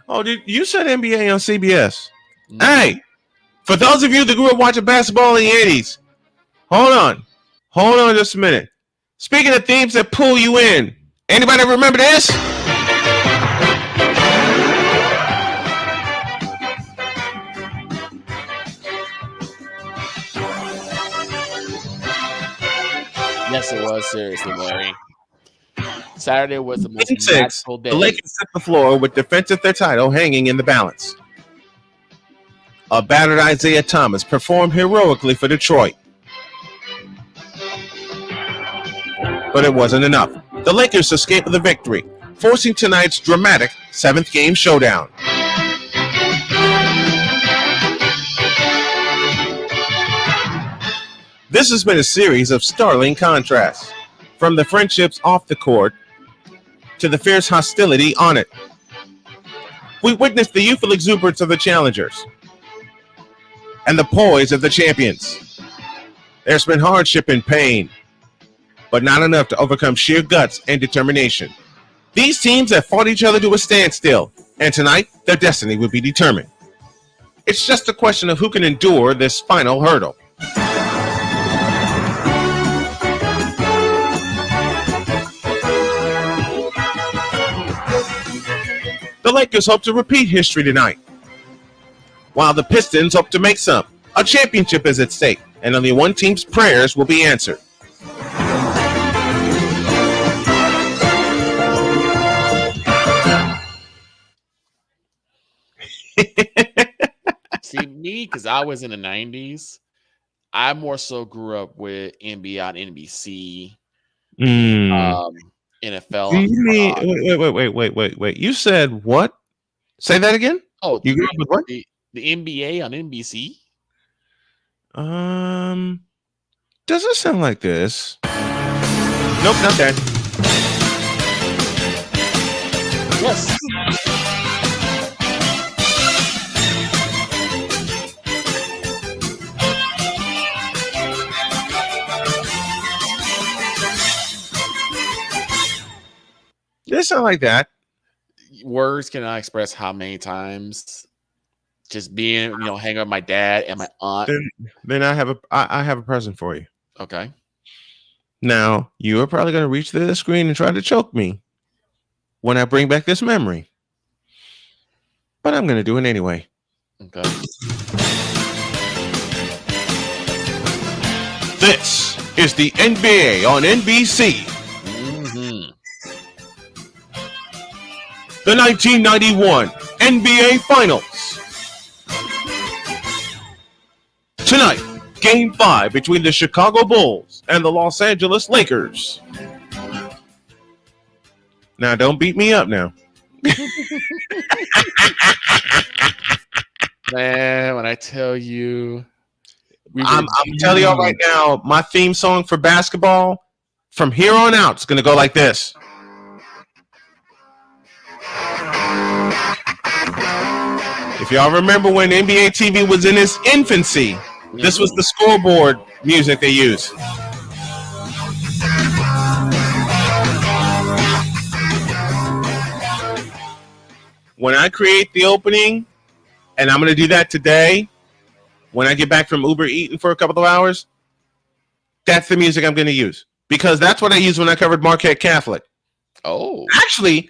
Oh, you said NBA on CBS? Hey, for those of you that grew up watching basketball in the 80s, hold on just a minute. Speaking of themes that pull you in, anybody remember this? Yes, it was. Seriously, Larry. Saturday was the most Game 6, magical day. the Lakers set the floor with defense of their title hanging in the balance. A battered Isaiah Thomas performed heroically for Detroit. But it wasn't enough. The Lakers escaped with a victory, forcing tonight's dramatic 7th game showdown. This has been a series of startling contrasts, from the friendships off the court to the fierce hostility on it. We witnessed the youthful exuberance of the challengers and the poise of the champions. There's been hardship and pain, but not enough to overcome sheer guts and determination. These teams have fought each other to a standstill, and tonight their destiny will be determined. It's just a question of who can endure this final hurdle. The Lakers hope to repeat history tonight, while the Pistons hope to make some. A championship is at stake, and only one team's prayers will be answered. See, me, because I was in the 90s, I more so grew up with NBA on NBC, NFL. You mean, wait. You said what? Say that again? Oh, you grew up with what? The NBA on NBC? Does it sound like this? Nope, not that. Yes. Does it sound like that? Words cannot express how many times just being, hanging out with my dad and my aunt. Then I have a present for you. Okay. Now, you are probably going to reach through the screen and try to choke me when I bring back this memory. But I'm going to do it anyway. Okay. This is the NBA on NBC. The 1991 NBA Finals. Tonight, Game 5 between the Chicago Bulls and the Los Angeles Lakers. Now, don't beat me up now. Man, when I tell you, I'm telling y'all right now, my theme song for basketball from here on out is going to go like this. If y'all remember when NBA TV was in its infancy, this was the scoreboard music they used. When I create the opening, and I'm going to do that today, when I get back from Uber eating for a couple of hours, that's the music I'm going to use. Because that's what I used when I covered Marquette Catholic. Oh. Actually,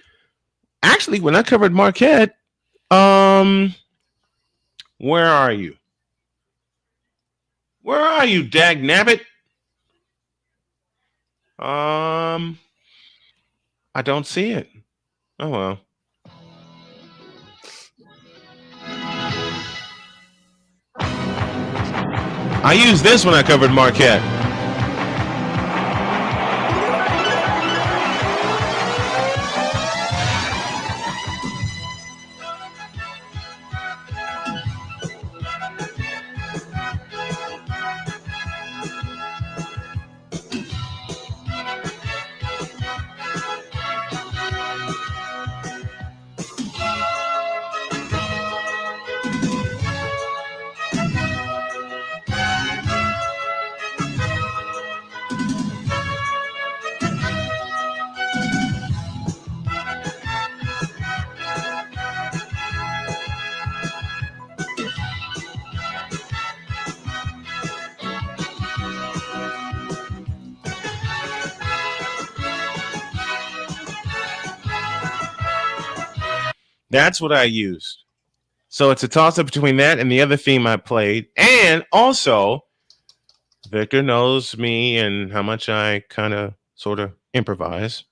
when I covered Marquette, where are you? Where are you, dagnabbit? I don't see it. Oh, well. I used this when I covered Marquette. That's what I used. So it's a toss-up between that and the other theme I played. And also, Victor knows me and how much I kind of sort of improvise.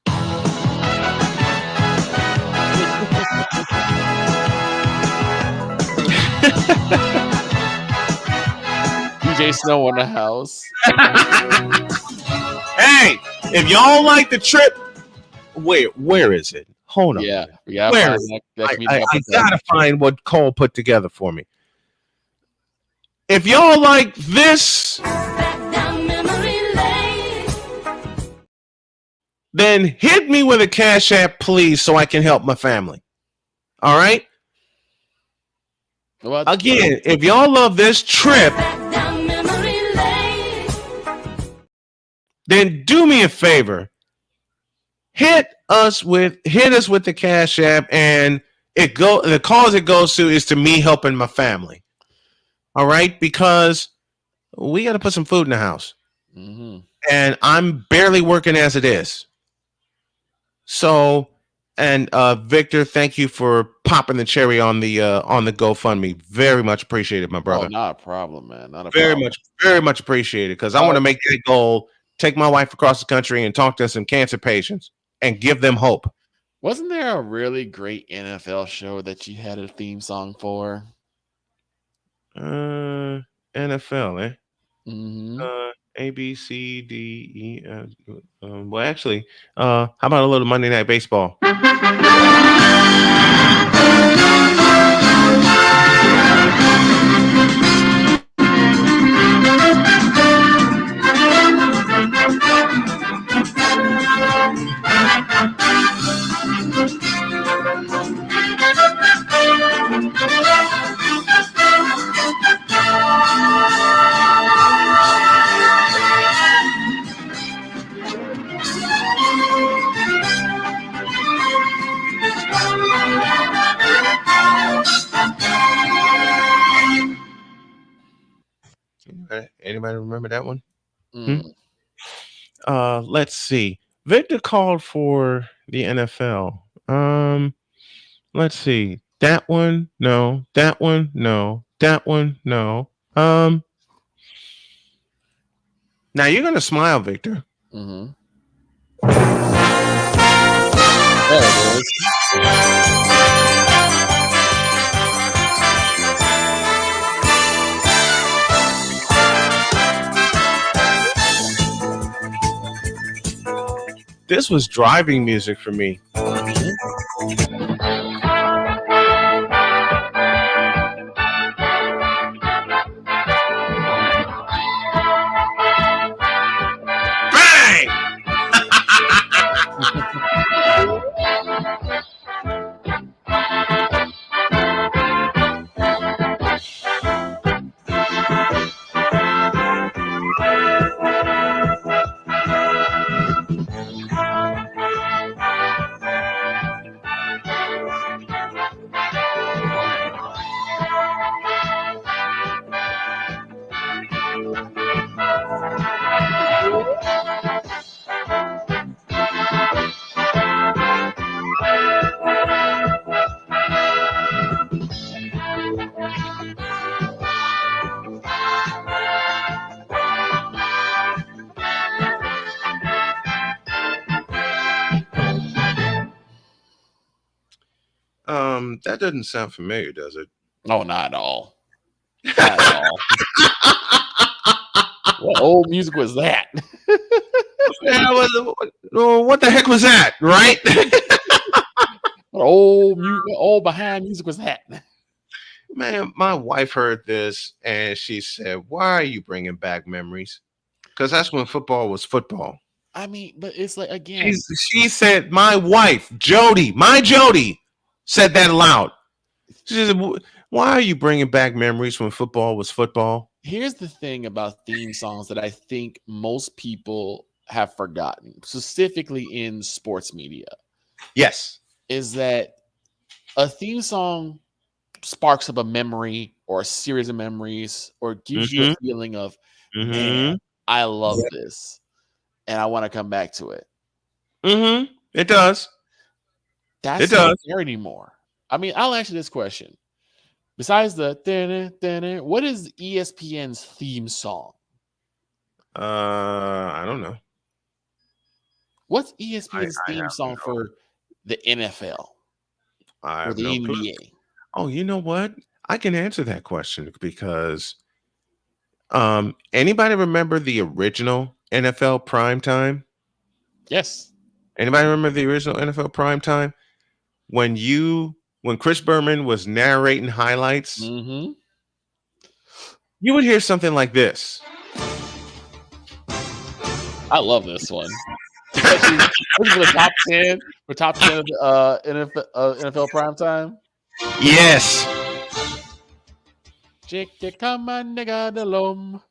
DJ Snow in the house. Hey, if y'all like the trip, where is it? Hold on. Yeah, where is it? I gotta find what Cole put together for me. If y'all like this, then hit me with a Cash App, please, so I can help my family. All right? Again, if y'all love this trip, then do me a favor. Hit us with the Cash App, and the cause it goes to is to me helping my family. All right? Because we got to put some food in the house. Mm-hmm. And I'm barely working as it is. So, and Victor, thank you for popping the cherry on the GoFundMe. Very much appreciated, my brother. Oh, not a problem, man. Not a very problem. very much appreciated, because I want to make that goal. Take my wife across the country and talk to some cancer patients and give them hope. Wasn't there a really great NFL show that you had a theme song for? NFL, eh? Mm-hmm. A, B, C, D, E, F. Well, actually, how about a little Monday Night Baseball? Anybody remember that one? Mm. Let's see. Victor called for the NFL. Let's see. That one, no. That one, no. That one, no. Now you're gonna smile, Victor. Mm-hmm. There it is. This was driving music for me. Bang! That doesn't sound familiar, does it? No, not at all. Not at all. What old music was that? What the heck was that, right? What old behind music was that? Man, my wife heard this and she said, "Why are you bringing back memories?" Because that's when football was football. I mean, but it's like, again, She said, my wife, Jody, said that aloud. She said, "Why are you bringing back memories when football was football?" Here's the thing about theme songs that I think most people have forgotten, specifically in sports media. Yes. Is that a theme song sparks up a memory or a series of memories or gives you a feeling of, man, I love this and I want to come back to it. It does. That's not there anymore. I mean, I'll ask you this question. Besides the what is ESPN's theme song? I don't know. What's ESPN's theme song for the NFL or the NBA? Oh, you know what? I can answer that question because anybody remember the original NFL primetime? Yes. Anybody remember the original NFL primetime? When Chris Berman was narrating highlights, you would hear something like this. I love this one. Especially for the top 10 of NFL primetime. Yes. Chicken come on, nigga, the lum.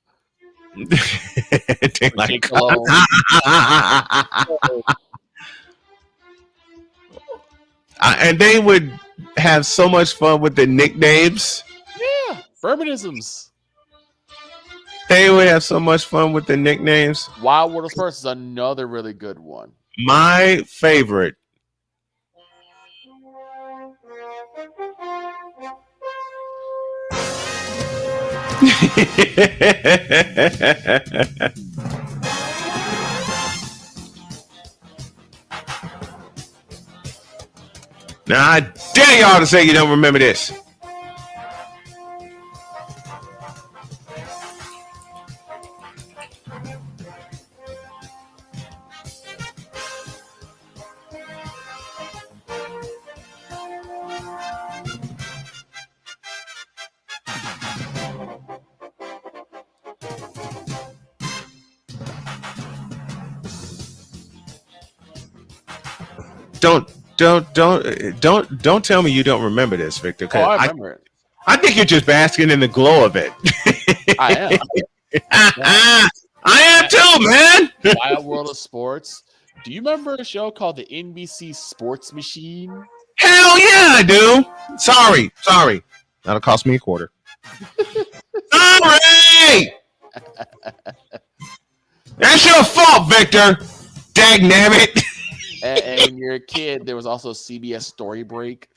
And they would have so much fun with the nicknames. Yeah, Bermanisms. They would have so much fun with the nicknames. Wild World of Sports is another really good one. My favorite. Now I dare y'all to say you don't remember this. don't tell me you don't remember this, Victor. Oh, I remember it. I think you're just basking in the glow of it. I am. I am too, man. Wild World of Sports. Do you remember a show called the NBC Sports Machine? Hell yeah, I do. Sorry. That'll cost me $0.25. Sorry. That's your fault, Victor. Dagnabbit. And when you're a kid, there was also CBS Story Break.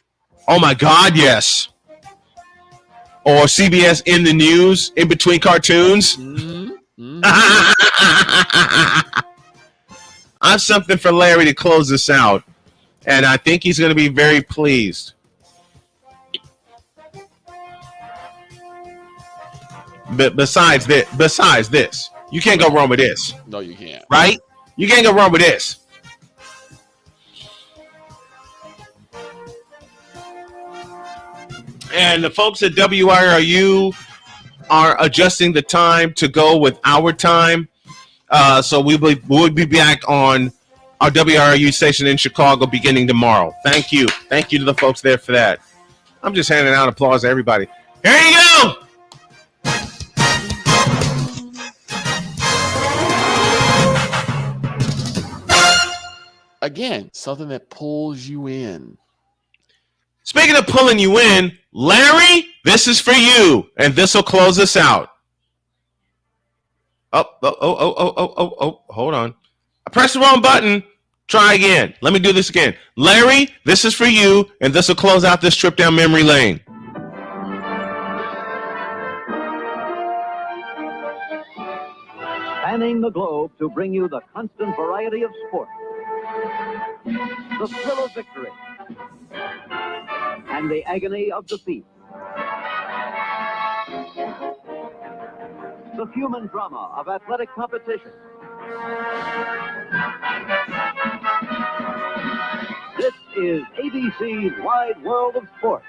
Oh my God, yes. Or CBS in the news in between cartoons. I have something for Larry to close this out, and I think he's going to be very pleased. But besides this, you can't go wrong with this. No, you can't. Right? You can't go wrong with this. And the folks at WIRU are adjusting the time to go with our time. So we'll be back on our WRU station in Chicago beginning tomorrow. Thank you. Thank you to the folks there for that. I'm just handing out applause to everybody. Here you go. Again, something that pulls you in. Speaking of pulling you in, Larry, this is for you, and this will close us out. Oh, hold on. I pressed the wrong button. Try again. Let me do this again. Larry, this is for you, and this will close out this trip down memory lane. Spanning the globe to bring you the constant variety of sport. The thrill of victory. And the agony of defeat. The human drama of athletic competition. This is ABC's Wide World of Sports.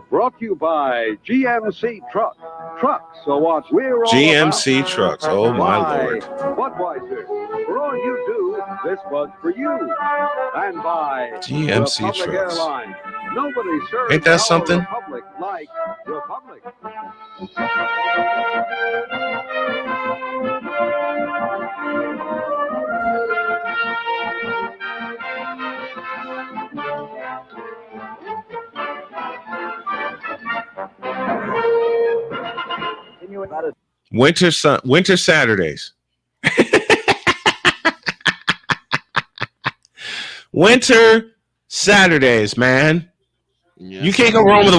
Brought to you by GMC Trucks. Trucks are what we're all GMC about. Trucks. Oh, my Lord. Budweiser. For all you do, this bud's for you. And by GMC Republic Trucks. Airlines. Nobody serves Ain't that our something? Republic like Republic. Winter Saturdays. Winter Saturdays, man. Yes. You can't go wrong with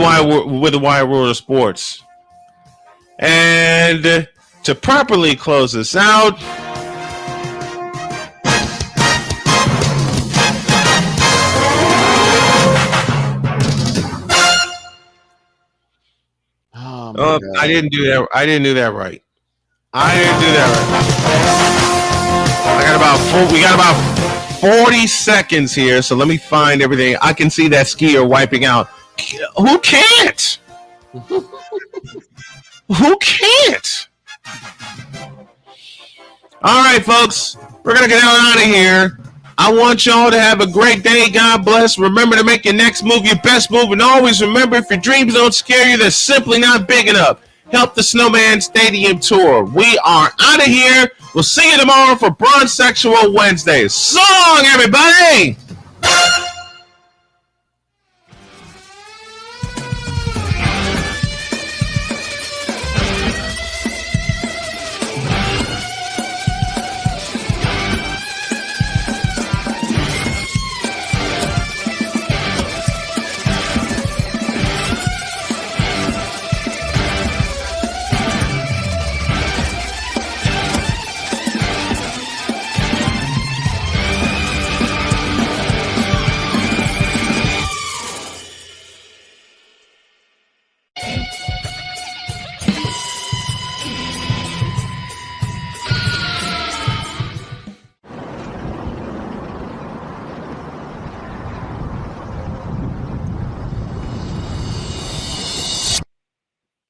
the Wide World of Sports. And to properly close this out, I didn't do that. I didn't do that right. We got about 40 seconds here, so let me find everything. I can see that skier wiping out. Who can't? Who can't? All right, folks, we're gonna get out of here. I want y'all to have a great day. God bless. Remember to make your next move your best move, and always remember, if your dreams don't scare you, they're simply not big enough. Help the Snowman Stadium Tour. We are out of here. We'll see you tomorrow for Bronze Sexual Wednesday. So long, everybody.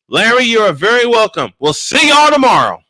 Larry, you are very welcome. We'll see y'all tomorrow.